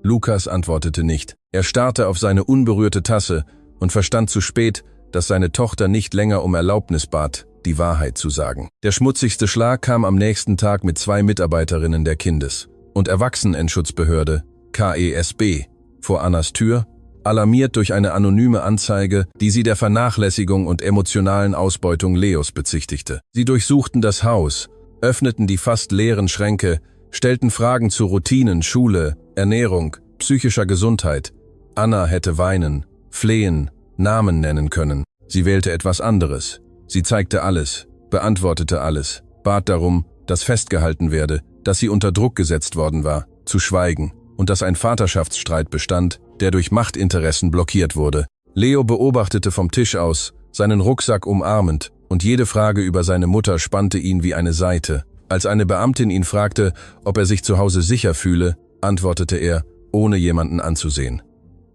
Lukas antwortete nicht. Er starrte auf seine unberührte Tasse und verstand zu spät, dass seine Tochter nicht länger um Erlaubnis bat, die Wahrheit zu sagen. Der schmutzigste Schlag kam am nächsten Tag mit 2 Mitarbeiterinnen der Kindes- und Erwachsenenschutzbehörde, KESB, vor Annas Tür, alarmiert durch eine anonyme Anzeige, die sie der Vernachlässigung und emotionalen Ausbeutung Leos bezichtigte. Sie durchsuchten das Haus, öffneten die fast leeren Schränke, stellten Fragen zu Routinen, Schule, Ernährung, psychischer Gesundheit. Anna hätte weinen, flehen, Namen nennen können. Sie wählte etwas anderes. Sie zeigte alles, beantwortete alles, bat darum, dass festgehalten werde, dass sie unter Druck gesetzt worden war, zu schweigen und dass ein Vaterschaftsstreit bestand, der durch Machtinteressen blockiert wurde. Leo beobachtete vom Tisch aus, seinen Rucksack umarmend, und jede Frage über seine Mutter spannte ihn wie eine Saite. Als eine Beamtin ihn fragte, ob er sich zu Hause sicher fühle, antwortete er, ohne jemanden anzusehen.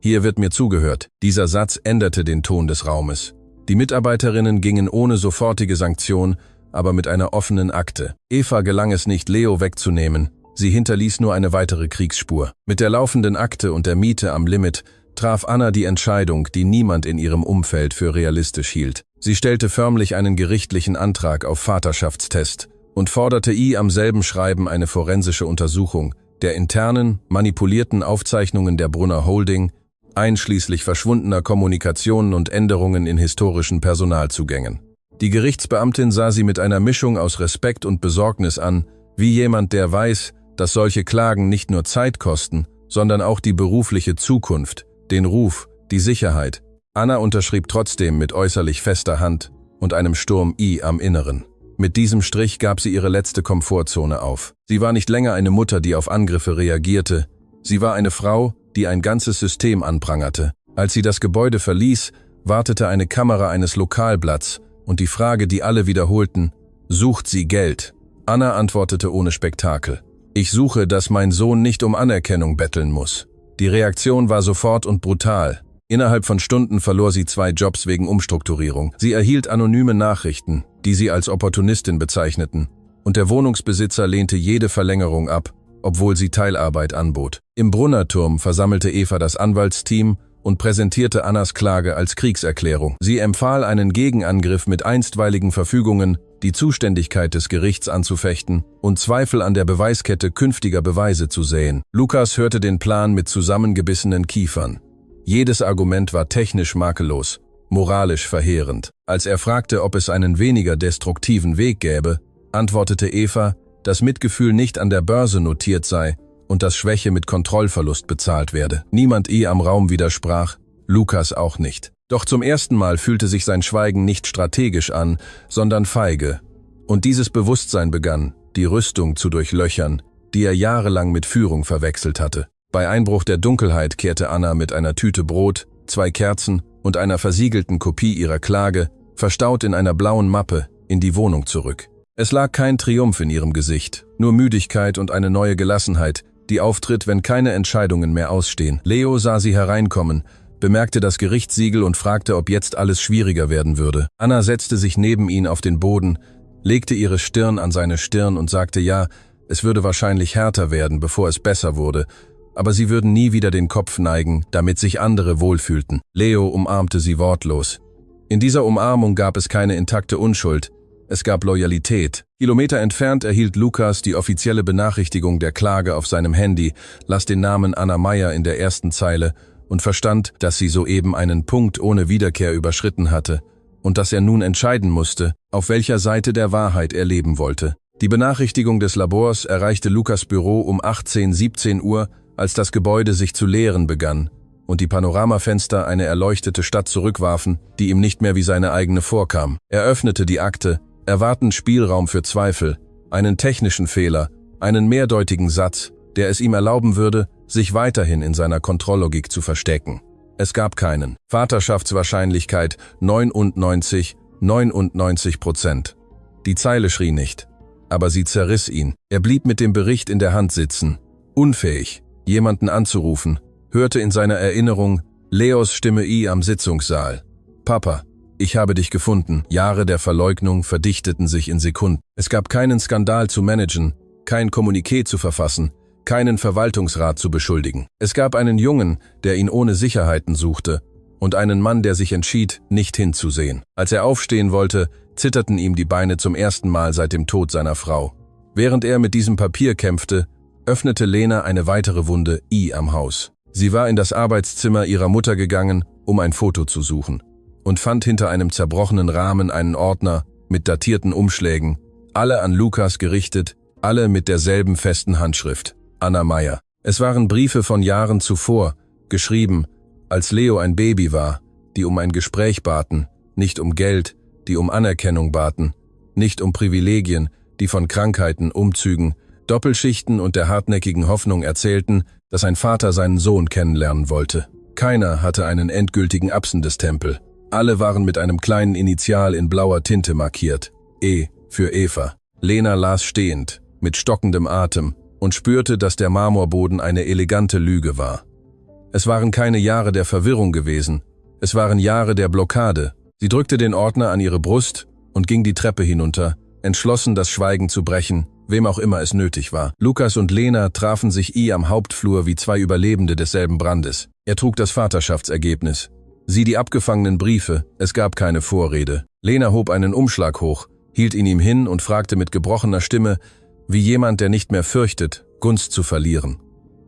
Hier wird mir zugehört. Dieser Satz änderte den Ton des Raumes. Die Mitarbeiterinnen gingen ohne sofortige Sanktion, aber mit einer offenen Akte. Eva gelang es nicht, Leo wegzunehmen. Sie hinterließ nur eine weitere Kriegsspur. Mit der laufenden Akte und der Miete am Limit traf Anna die Entscheidung, die niemand in ihrem Umfeld für realistisch hielt. Sie stellte förmlich einen gerichtlichen Antrag auf Vaterschaftstest und forderte am selben Schreiben eine forensische Untersuchung der internen, manipulierten Aufzeichnungen der Brunner Holding, einschließlich verschwundener Kommunikationen und Änderungen in historischen Personalzugängen. Die Gerichtsbeamtin sah sie mit einer Mischung aus Respekt und Besorgnis an, wie jemand, der weiß, dass solche Klagen nicht nur Zeit kosten, sondern auch die berufliche Zukunft, den Ruf, die Sicherheit. Anna unterschrieb trotzdem mit äußerlich fester Hand und einem Sturm am Inneren. Mit diesem Strich gab sie ihre letzte Komfortzone auf. Sie war nicht länger eine Mutter, die auf Angriffe reagierte. Sie war eine Frau, die ein ganzes System anprangerte. Als sie das Gebäude verließ, wartete eine Kamera eines Lokalblatts und die Frage, die alle wiederholten: Sucht sie Geld? Anna antwortete ohne Spektakel: Ich suche, dass mein Sohn nicht um Anerkennung betteln muss. Die Reaktion war sofort und brutal. Innerhalb von Stunden verlor sie 2 Jobs wegen Umstrukturierung. Sie erhielt anonyme Nachrichten, die sie als Opportunistin bezeichneten, und der Wohnungsbesitzer lehnte jede Verlängerung ab, obwohl sie Teilarbeit anbot. Im Brunnerturm versammelte Eva das Anwaltsteam und präsentierte Annas Klage als Kriegserklärung. Sie empfahl einen Gegenangriff mit einstweiligen Verfügungen, die Zuständigkeit des Gerichts anzufechten und Zweifel an der Beweiskette künftiger Beweise zu säen. Lukas hörte den Plan mit zusammengebissenen Kiefern. Jedes Argument war technisch makellos, moralisch verheerend. Als er fragte, ob es einen weniger destruktiven Weg gäbe, antwortete Eva, dass Mitgefühl nicht an der Börse notiert sei und dass Schwäche mit Kontrollverlust bezahlt werde. Niemand am Raum widersprach, Lukas auch nicht. Doch zum ersten Mal fühlte sich sein Schweigen nicht strategisch an, sondern feige. Und dieses Bewusstsein begann, die Rüstung zu durchlöchern, die er jahrelang mit Führung verwechselt hatte. Bei Einbruch der Dunkelheit kehrte Anna mit einer Tüte Brot, 2 Kerzen und einer versiegelten Kopie ihrer Klage, verstaut in einer blauen Mappe, in die Wohnung zurück. Es lag kein Triumph in ihrem Gesicht, nur Müdigkeit und eine neue Gelassenheit, die auftritt, wenn keine Entscheidungen mehr ausstehen. Leo sah sie hereinkommen, bemerkte das Gerichtssiegel und fragte, ob jetzt alles schwieriger werden würde. Anna setzte sich neben ihn auf den Boden, legte ihre Stirn an seine Stirn und sagte, ja, es würde wahrscheinlich härter werden, bevor es besser wurde, aber sie würden nie wieder den Kopf neigen, damit sich andere wohlfühlten. Leo umarmte sie wortlos. In dieser Umarmung gab es keine intakte Unschuld, es gab Loyalität. Kilometer entfernt erhielt Lukas die offizielle Benachrichtigung der Klage auf seinem Handy, las den Namen Anna Meyer in der ersten Zeile und verstand, dass sie soeben einen Punkt ohne Wiederkehr überschritten hatte und dass er nun entscheiden musste, auf welcher Seite der Wahrheit er leben wollte. Die Benachrichtigung des Labors erreichte Lukas' Büro um 17 Uhr, als das Gebäude sich zu leeren begann und die Panoramafenster eine erleuchtete Stadt zurückwarfen, die ihm nicht mehr wie seine eigene vorkam. Er öffnete die Akte, erwartend Spielraum für Zweifel, einen technischen Fehler, einen mehrdeutigen Satz, der es ihm erlauben würde, sich weiterhin in seiner Kontrolllogik zu verstecken. Es gab keinen. Vaterschaftswahrscheinlichkeit 99%. Die Zeile schrie nicht, aber sie zerriss ihn. Er blieb mit dem Bericht in der Hand sitzen, unfähig, jemanden anzurufen, hörte in seiner Erinnerung Leos Stimme am Sitzungssaal. Papa, ich habe dich gefunden. Jahre der Verleugnung verdichteten sich in Sekunden. Es gab keinen Skandal zu managen, kein Kommuniqué zu verfassen, keinen Verwaltungsrat zu beschuldigen. Es gab einen Jungen, der ihn ohne Sicherheiten suchte, und einen Mann, der sich entschied, nicht hinzusehen. Als er aufstehen wollte, zitterten ihm die Beine zum ersten Mal seit dem Tod seiner Frau. Während er mit diesem Papier kämpfte, öffnete Lena eine weitere Wunde am Haus. Sie war in das Arbeitszimmer ihrer Mutter gegangen, um ein Foto zu suchen, und fand hinter einem zerbrochenen Rahmen einen Ordner mit datierten Umschlägen, alle an Lukas gerichtet, alle mit derselben festen Handschrift, Anna Meyer. Es waren Briefe von Jahren zuvor, geschrieben, als Leo ein Baby war, die um ein Gespräch baten, nicht um Geld, die um Anerkennung baten, nicht um Privilegien, die von Krankheiten, Umzügen, Doppelschichten und der hartnäckigen Hoffnung erzählten, dass ein Vater seinen Sohn kennenlernen wollte. Keiner hatte einen endgültigen Absendestempel. Alle waren mit einem kleinen Initial in blauer Tinte markiert. E für Eva. Lena las stehend, mit stockendem Atem, und spürte, dass der Marmorboden eine elegante Lüge war. Es waren keine Jahre der Verwirrung gewesen, es waren Jahre der Blockade. Sie drückte den Ordner an ihre Brust und ging die Treppe hinunter, entschlossen, das Schweigen zu brechen, wem auch immer es nötig war. Lukas und Lena trafen sich am Hauptflur wie 2 Überlebende desselben Brandes. Er trug das Vaterschaftsergebnis. Sieh die abgefangenen Briefe, es gab keine Vorrede. Lena hob einen Umschlag hoch, hielt ihn ihm hin und fragte mit gebrochener Stimme, wie jemand, der nicht mehr fürchtet, Gunst zu verlieren.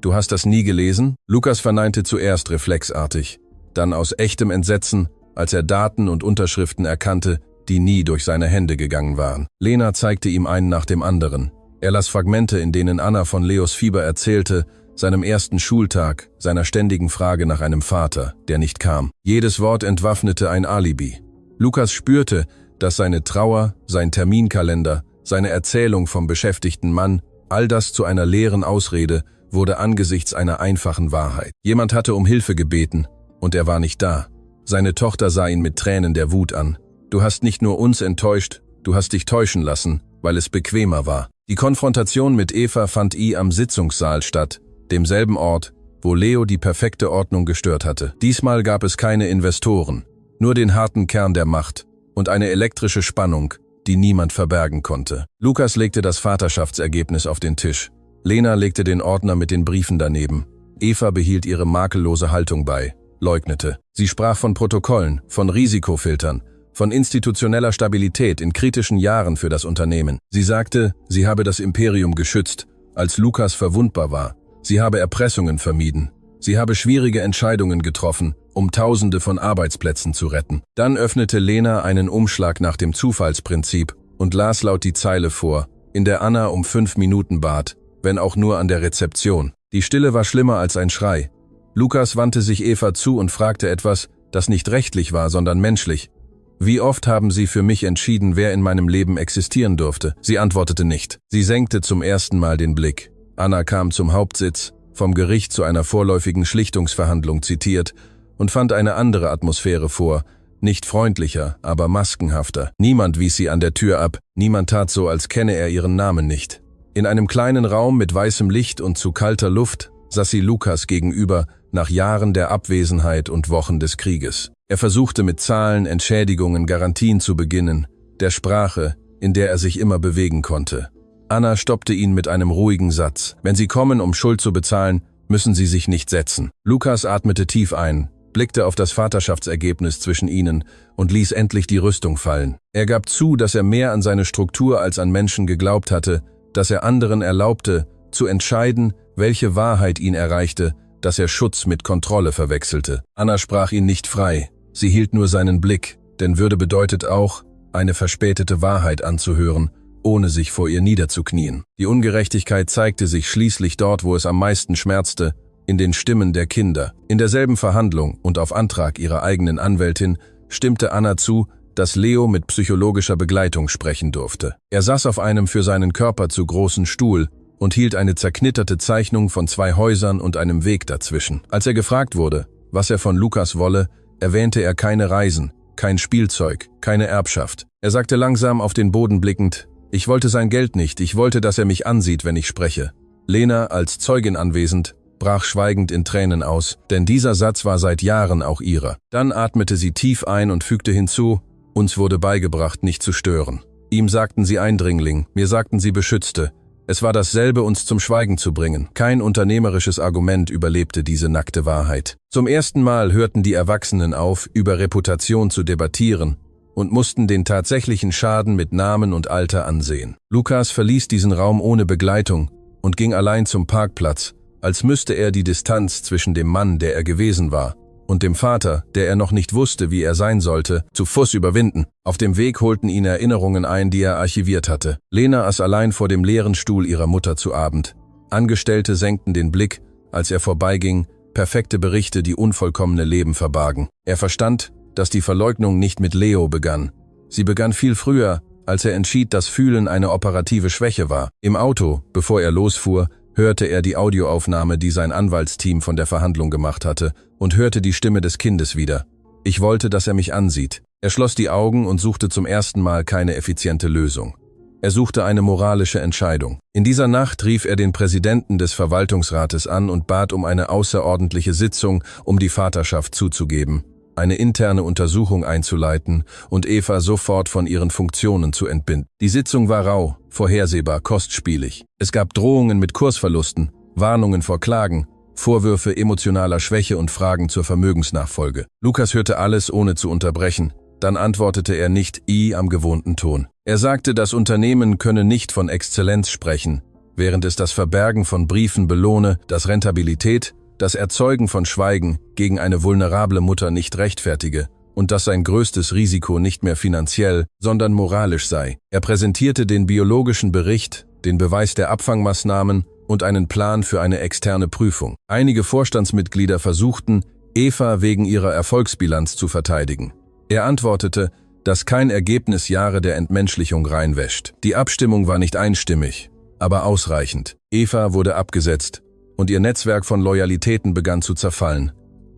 »Du hast das nie gelesen?« Lukas verneinte zuerst reflexartig, dann aus echtem Entsetzen, als er Daten und Unterschriften erkannte, die nie durch seine Hände gegangen waren. Lena zeigte ihm einen nach dem anderen. Er las Fragmente, in denen Anna von Leos Fieber erzählte, seinem ersten Schultag, seiner ständigen Frage nach einem Vater, der nicht kam. Jedes Wort entwaffnete ein Alibi. Lukas spürte, dass seine Trauer, sein Terminkalender, seine Erzählung vom beschäftigten Mann, all das zu einer leeren Ausrede wurde angesichts einer einfachen Wahrheit. Jemand hatte um Hilfe gebeten, und er war nicht da. Seine Tochter sah ihn mit Tränen der Wut an. »Du hast nicht nur uns enttäuscht, du hast dich täuschen lassen, weil es bequemer war.« Die Konfrontation mit Eva fand am Sitzungssaal statt, demselben Ort, wo Leo die perfekte Ordnung gestört hatte. Diesmal gab es keine Investoren, nur den harten Kern der Macht und eine elektrische Spannung, die niemand verbergen konnte. Lukas legte das Vaterschaftsergebnis auf den Tisch. Lena legte den Ordner mit den Briefen daneben. Eva behielt ihre makellose Haltung bei, leugnete. Sie sprach von Protokollen, von Risikofiltern, von institutioneller Stabilität in kritischen Jahren für das Unternehmen. Sie sagte, sie habe das Imperium geschützt, als Lukas verwundbar war. Sie habe Erpressungen vermieden. Sie habe schwierige Entscheidungen getroffen, um Tausende von Arbeitsplätzen zu retten. Dann öffnete Lena einen Umschlag nach dem Zufallsprinzip und las laut die Zeile vor, in der Anna um 5 Minuten bat, wenn auch nur an der Rezeption. Die Stille war schlimmer als ein Schrei. Lukas wandte sich Eva zu und fragte etwas, das nicht rechtlich war, sondern menschlich. »Wie oft haben Sie für mich entschieden, wer in meinem Leben existieren durfte?« Sie antwortete nicht. Sie senkte zum ersten Mal den Blick. Anna kam zum Hauptsitz, vom Gericht zu einer vorläufigen Schlichtungsverhandlung zitiert, und fand eine andere Atmosphäre vor, nicht freundlicher, aber maskenhafter. Niemand wies sie an der Tür ab, niemand tat so, als kenne er ihren Namen nicht. In einem kleinen Raum mit weißem Licht und zu kalter Luft saß sie Lukas gegenüber, nach Jahren der Abwesenheit und Wochen des Krieges. Er versuchte mit Zahlen, Entschädigungen, Garantien zu beginnen, der Sprache, in der er sich immer bewegen konnte. Anna stoppte ihn mit einem ruhigen Satz. »Wenn Sie kommen, um Schuld zu bezahlen, müssen Sie sich nicht setzen.« Lukas atmete tief ein, blickte auf das Vaterschaftsergebnis zwischen ihnen und ließ endlich die Rüstung fallen. Er gab zu, dass er mehr an seine Struktur als an Menschen geglaubt hatte, dass er anderen erlaubte, zu entscheiden, welche Wahrheit ihn erreichte, dass er Schutz mit Kontrolle verwechselte. Anna sprach ihn nicht frei. Sie hielt nur seinen Blick, denn Würde bedeutet auch, eine verspätete Wahrheit anzuhören, ohne sich vor ihr niederzuknien. Die Ungerechtigkeit zeigte sich schließlich dort, wo es am meisten schmerzte, in den Stimmen der Kinder. In derselben Verhandlung und auf Antrag ihrer eigenen Anwältin stimmte Anna zu, dass Leo mit psychologischer Begleitung sprechen durfte. Er saß auf einem für seinen Körper zu großen Stuhl und hielt eine zerknitterte Zeichnung von 2 Häusern und einem Weg dazwischen. Als er gefragt wurde, was er von Lukas wolle, erwähnte er keine Reisen, kein Spielzeug, keine Erbschaft. Er sagte langsam auf den Boden blickend, »Ich wollte sein Geld nicht, ich wollte, dass er mich ansieht, wenn ich spreche.« Lena, als Zeugin anwesend, brach schweigend in Tränen aus, denn dieser Satz war seit Jahren auch ihrer. Dann atmete sie tief ein und fügte hinzu, »Uns wurde beigebracht, nicht zu stören. Ihm sagten sie Eindringling, mir sagten sie Beschützte. Es war dasselbe, uns zum Schweigen zu bringen. Kein unternehmerisches Argument überlebte diese nackte Wahrheit. Zum ersten Mal hörten die Erwachsenen auf, über Reputation zu debattieren und mussten den tatsächlichen Schaden mit Namen und Alter ansehen. Lukas verließ diesen Raum ohne Begleitung und ging allein zum Parkplatz, als müsste er die Distanz zwischen dem Mann, der er gewesen war, und dem Vater, der er noch nicht wusste, wie er sein sollte, zu Fuß überwinden. Auf dem Weg holten ihn Erinnerungen ein, die er archiviert hatte. Lena aß allein vor dem leeren Stuhl ihrer Mutter zu Abend. Angestellte senkten den Blick, als er vorbeiging, perfekte Berichte, die unvollkommene Leben verbargen. Er verstand, dass die Verleugnung nicht mit Leo begann. Sie begann viel früher, als er entschied, dass Fühlen eine operative Schwäche war. Im Auto, bevor er losfuhr, hörte er die Audioaufnahme, die sein Anwaltsteam von der Verhandlung gemacht hatte, und hörte die Stimme des Kindes wieder. Ich wollte, dass er mich ansieht. Er schloss die Augen und suchte zum ersten Mal keine effiziente Lösung. Er suchte eine moralische Entscheidung. In dieser Nacht rief er den Präsidenten des Verwaltungsrates an und bat um eine außerordentliche Sitzung, um die Vaterschaft zuzugeben, eine interne Untersuchung einzuleiten und Eva sofort von ihren Funktionen zu entbinden. Die Sitzung war rau, vorhersehbar, kostspielig. Es gab Drohungen mit Kursverlusten, Warnungen vor Klagen, Vorwürfe emotionaler Schwäche und Fragen zur Vermögensnachfolge. Lukas hörte alles, ohne zu unterbrechen. Dann antwortete er nicht am gewohnten Ton. Er sagte, das Unternehmen könne nicht von Exzellenz sprechen, während es das Verbergen von Briefen belohne, dass Rentabilität, das Erzeugen von Schweigen gegen eine vulnerable Mutter nicht rechtfertige und dass sein größtes Risiko nicht mehr finanziell, sondern moralisch sei. Er präsentierte den biologischen Bericht, den Beweis der Abfangmaßnahmen und einen Plan für eine externe Prüfung. Einige Vorstandsmitglieder versuchten, Eva wegen ihrer Erfolgsbilanz zu verteidigen. Er antwortete, dass kein Ergebnis Jahre der Entmenschlichung reinwäscht. Die Abstimmung war nicht einstimmig, aber ausreichend. Eva wurde abgesetzt und ihr Netzwerk von Loyalitäten begann zu zerfallen.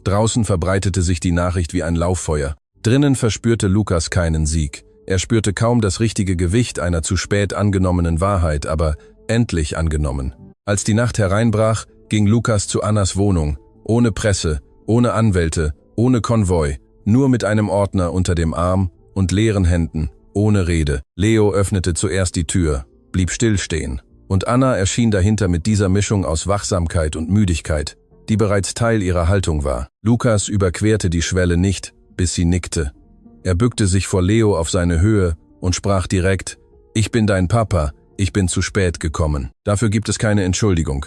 Draußen verbreitete sich die Nachricht wie ein Lauffeuer. Drinnen verspürte Lukas keinen Sieg. Er spürte kaum das richtige Gewicht einer zu spät angenommenen Wahrheit, aber endlich angenommen. Als die Nacht hereinbrach, ging Lukas zu Annas Wohnung, ohne Presse, ohne Anwälte, ohne Konvoi, nur mit einem Ordner unter dem Arm und leeren Händen, ohne Rede. Leo öffnete zuerst die Tür, blieb stillstehen, und Anna erschien dahinter mit dieser Mischung aus Wachsamkeit und Müdigkeit, die bereits Teil ihrer Haltung war. Lukas überquerte die Schwelle nicht, bis sie nickte. Er bückte sich vor Leo auf seine Höhe und sprach direkt: »Ich bin dein Papa, ich bin zu spät gekommen. Dafür gibt es keine Entschuldigung.«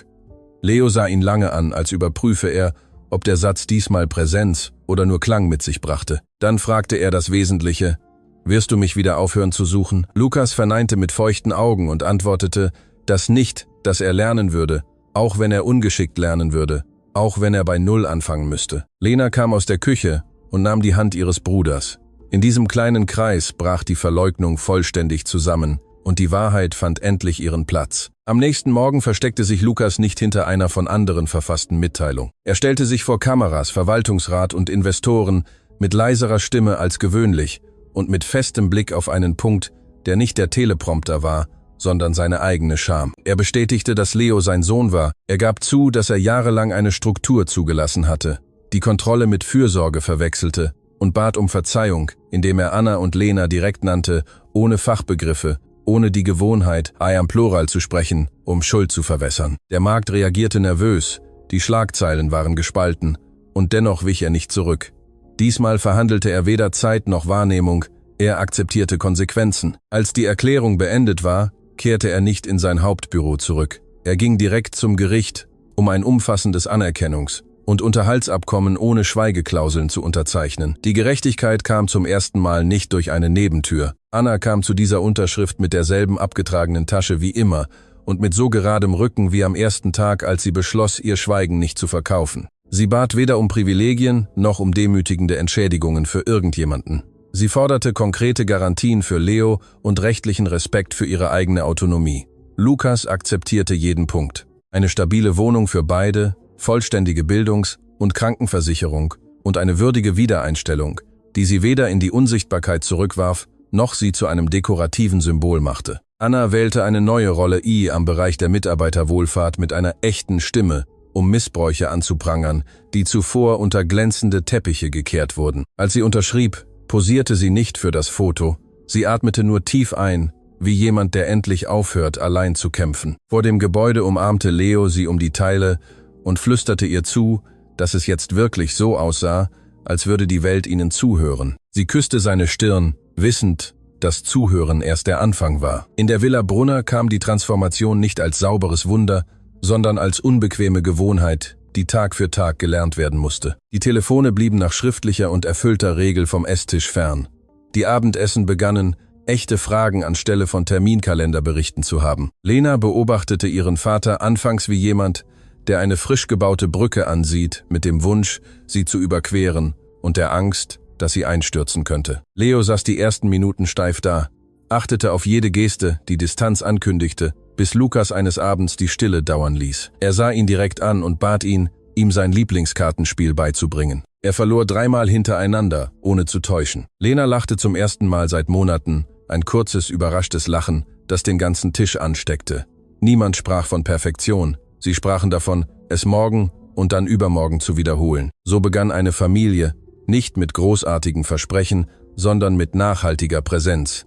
Leo sah ihn lange an, als überprüfe er, ob der Satz diesmal Präsenz oder nur Klang mit sich brachte. Dann fragte er das Wesentliche: »Wirst du mich wieder aufhören zu suchen?« Lukas verneinte mit feuchten Augen und antwortete, dass nicht, dass er lernen würde, auch wenn er ungeschickt lernen würde, auch wenn er bei Null anfangen müsste. Lena kam aus der Küche und nahm die Hand ihres Bruders. In diesem kleinen Kreis brach die Verleugnung vollständig zusammen und die Wahrheit fand endlich ihren Platz. Am nächsten Morgen versteckte sich Lukas nicht hinter einer von anderen verfassten Mitteilung. Er stellte sich vor Kameras, Verwaltungsrat und Investoren mit leiserer Stimme als gewöhnlich und mit festem Blick auf einen Punkt, der nicht der Teleprompter war, sondern seine eigene Scham. Er bestätigte, dass Leo sein Sohn war. Er gab zu, dass er jahrelang eine Struktur zugelassen hatte, die Kontrolle mit Fürsorge verwechselte, und bat um Verzeihung, indem er Anna und Lena direkt nannte, ohne Fachbegriffe, ohne die Gewohnheit, I am Plural zu sprechen, um Schuld zu verwässern. Der Markt reagierte nervös, die Schlagzeilen waren gespalten, und dennoch wich er nicht zurück. Diesmal verhandelte er weder Zeit noch Wahrnehmung, er akzeptierte Konsequenzen. Als die Erklärung beendet war, kehrte er nicht in sein Hauptbüro zurück. Er ging direkt zum Gericht, um ein umfassendes Anerkennungs- und Unterhaltsabkommen ohne Schweigeklauseln zu unterzeichnen. Die Gerechtigkeit kam zum ersten Mal nicht durch eine Nebentür. Anna kam zu dieser Unterschrift mit derselben abgetragenen Tasche wie immer und mit so geradem Rücken wie am ersten Tag, als sie beschloss, ihr Schweigen nicht zu verkaufen. Sie bat weder um Privilegien noch um demütigende Entschädigungen für irgendjemanden. Sie forderte konkrete Garantien für Leo und rechtlichen Respekt für ihre eigene Autonomie. Lukas akzeptierte jeden Punkt. Eine stabile Wohnung für beide, vollständige Bildungs- und Krankenversicherung und eine würdige Wiedereinstellung, die sie weder in die Unsichtbarkeit zurückwarf, noch sie zu einem dekorativen Symbol machte. Anna wählte eine neue Rolle am Bereich der Mitarbeiterwohlfahrt mit einer echten Stimme, um Missbräuche anzuprangern, die zuvor unter glänzende Teppiche gekehrt wurden. Als sie unterschrieb, posierte sie nicht für das Foto, sie atmete nur tief ein, wie jemand, der endlich aufhört, allein zu kämpfen. Vor dem Gebäude umarmte Leo sie um die Taille und flüsterte ihr zu, dass es jetzt wirklich so aussah, als würde die Welt ihnen zuhören. Sie küsste seine Stirn, wissend, dass Zuhören erst der Anfang war. In der Villa Brunner kam die Transformation nicht als sauberes Wunder, sondern als unbequeme Gewohnheit, die Tag für Tag gelernt werden musste. Die Telefone blieben nach schriftlicher und erfüllter Regel vom Esstisch fern. Die Abendessen begannen, echte Fragen anstelle von Terminkalenderberichten zu haben. Lena beobachtete ihren Vater anfangs wie jemand, der eine frisch gebaute Brücke ansieht, mit dem Wunsch, sie zu überqueren und der Angst, dass sie einstürzen könnte. Leo saß die ersten Minuten steif da, achtete auf jede Geste, die Distanz ankündigte, bis Lukas eines Abends die Stille dauern ließ. Er sah ihn direkt an und bat ihn, ihm sein Lieblingskartenspiel beizubringen. Er verlor 3-mal hintereinander, ohne zu täuschen. Lena lachte zum ersten Mal seit Monaten, ein kurzes, überraschtes Lachen, das den ganzen Tisch ansteckte. Niemand sprach von Perfektion. Sie sprachen davon, es morgen und dann übermorgen zu wiederholen. So begann eine Familie, nicht mit großartigen Versprechen, sondern mit nachhaltiger Präsenz.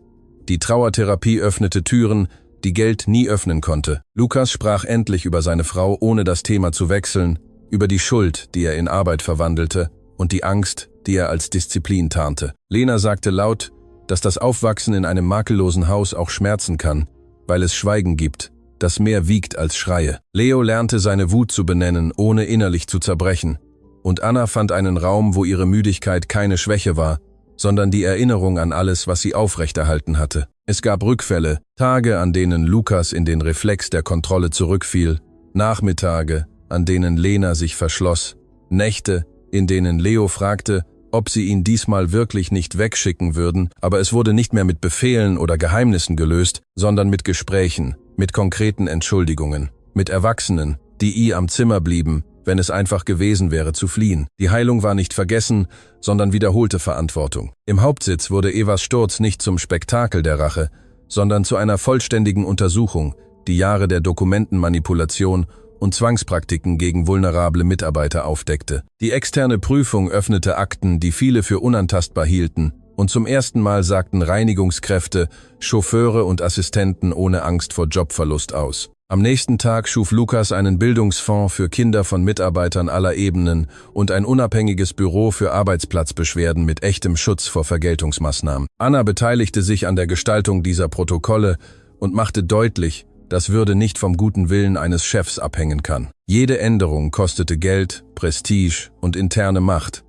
Die Trauertherapie öffnete Türen, die Geld nie öffnen konnte. Lukas sprach endlich über seine Frau, ohne das Thema zu wechseln, über die Schuld, die er in Arbeit verwandelte, und die Angst, die er als Disziplin tarnte. Lena sagte laut, dass das Aufwachsen in einem makellosen Haus auch schmerzen kann, weil es Schweigen gibt, das mehr wiegt als Schreie. Leo lernte seine Wut zu benennen, ohne innerlich zu zerbrechen. Und Anna fand einen Raum, wo ihre Müdigkeit keine Schwäche war, sondern die Erinnerung an alles, was sie aufrechterhalten hatte. Es gab Rückfälle, Tage, an denen Lukas in den Reflex der Kontrolle zurückfiel, Nachmittage, an denen Lena sich verschloss, Nächte, in denen Leo fragte, ob sie ihn diesmal wirklich nicht wegschicken würden, aber es wurde nicht mehr mit Befehlen oder Geheimnissen gelöst, sondern mit Gesprächen, mit konkreten Entschuldigungen, mit Erwachsenen, die ihr am Zimmer blieben, wenn es einfach gewesen wäre zu fliehen. Die Heilung war nicht vergessen, sondern wiederholte Verantwortung. Im Hauptsitz wurde Evas Sturz nicht zum Spektakel der Rache, sondern zu einer vollständigen Untersuchung, die Jahre der Dokumentenmanipulation und Zwangspraktiken gegen vulnerable Mitarbeiter aufdeckte. Die externe Prüfung öffnete Akten, die viele für unantastbar hielten, und zum ersten Mal sagten Reinigungskräfte, Chauffeure und Assistenten ohne Angst vor Jobverlust aus. Am nächsten Tag schuf Lukas einen Bildungsfonds für Kinder von Mitarbeitern aller Ebenen und ein unabhängiges Büro für Arbeitsplatzbeschwerden mit echtem Schutz vor Vergeltungsmaßnahmen. Anna beteiligte sich an der Gestaltung dieser Protokolle und machte deutlich, dass Würde nicht vom guten Willen eines Chefs abhängen kann. Jede Änderung kostete Geld, Prestige und interne Macht.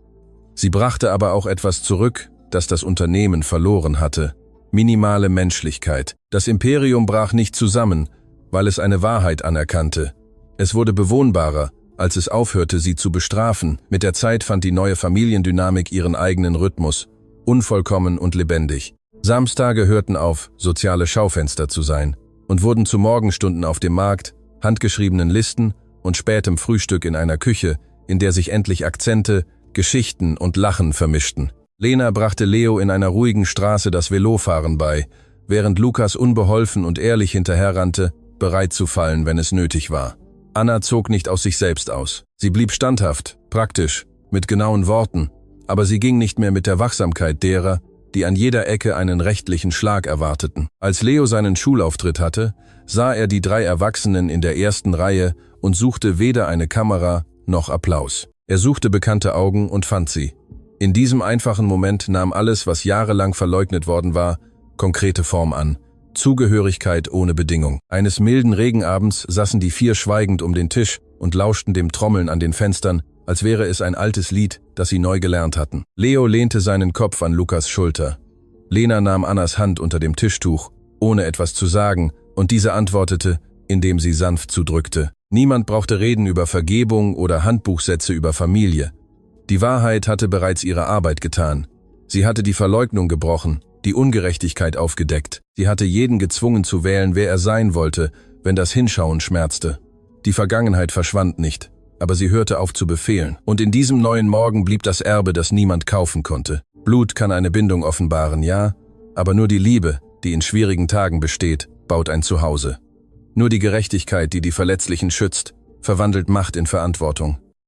Sie brachte aber auch etwas zurück, das das Unternehmen verloren hatte: minimale Menschlichkeit. Das Imperium brach nicht zusammen, weil es eine Wahrheit anerkannte. Es wurde bewohnbarer, als es aufhörte, sie zu bestrafen. Mit der Zeit fand die neue Familiendynamik ihren eigenen Rhythmus, unvollkommen und lebendig. Samstage hörten auf, soziale Schaufenster zu sein, und wurden zu Morgenstunden auf dem Markt, handgeschriebenen Listen und spätem Frühstück in einer Küche, in der sich endlich Akzente, Geschichten und Lachen vermischten. Lena brachte Leo in einer ruhigen Straße das Velofahren bei, während Lukas unbeholfen und ehrlich hinterherrannte, bereit zu fallen, wenn es nötig war. Anna zog nicht aus sich selbst aus. Sie blieb standhaft, praktisch, mit genauen Worten, aber sie ging nicht mehr mit der Wachsamkeit derer, die an jeder Ecke einen rechtlichen Schlag erwarteten. Als Leo seinen Schulauftritt hatte, sah er die 3 Erwachsenen in der ersten Reihe und suchte weder eine Kamera noch Applaus. Er suchte bekannte Augen und fand sie. In diesem einfachen Moment nahm alles, was jahrelang verleugnet worden war, konkrete Form an. Zugehörigkeit ohne Bedingung. Eines milden Regenabends saßen die 4 schweigend um den Tisch und lauschten dem Trommeln an den Fenstern, als wäre es ein altes Lied, das sie neu gelernt hatten. Leo lehnte seinen Kopf an Lukas Schulter. Lena nahm Annas Hand unter dem Tischtuch, ohne etwas zu sagen, und diese antwortete, indem sie sanft zudrückte. Niemand brauchte reden über Vergebung oder Handbuchsätze über Familie. Die Wahrheit hatte bereits ihre Arbeit getan. Sie hatte die Verleugnung gebrochen, die Ungerechtigkeit aufgedeckt. Sie hatte jeden gezwungen zu wählen, wer er sein wollte, wenn das Hinschauen schmerzte. Die Vergangenheit verschwand nicht, aber sie hörte auf zu befehlen. Und in diesem neuen Morgen blieb das Erbe, das niemand kaufen konnte. Blut kann eine Bindung offenbaren, ja, aber nur die Liebe, die in schwierigen Tagen besteht, baut ein Zuhause. Nur die Gerechtigkeit, die die Verletzlichen schützt, verwandelt Macht in Verantwortung.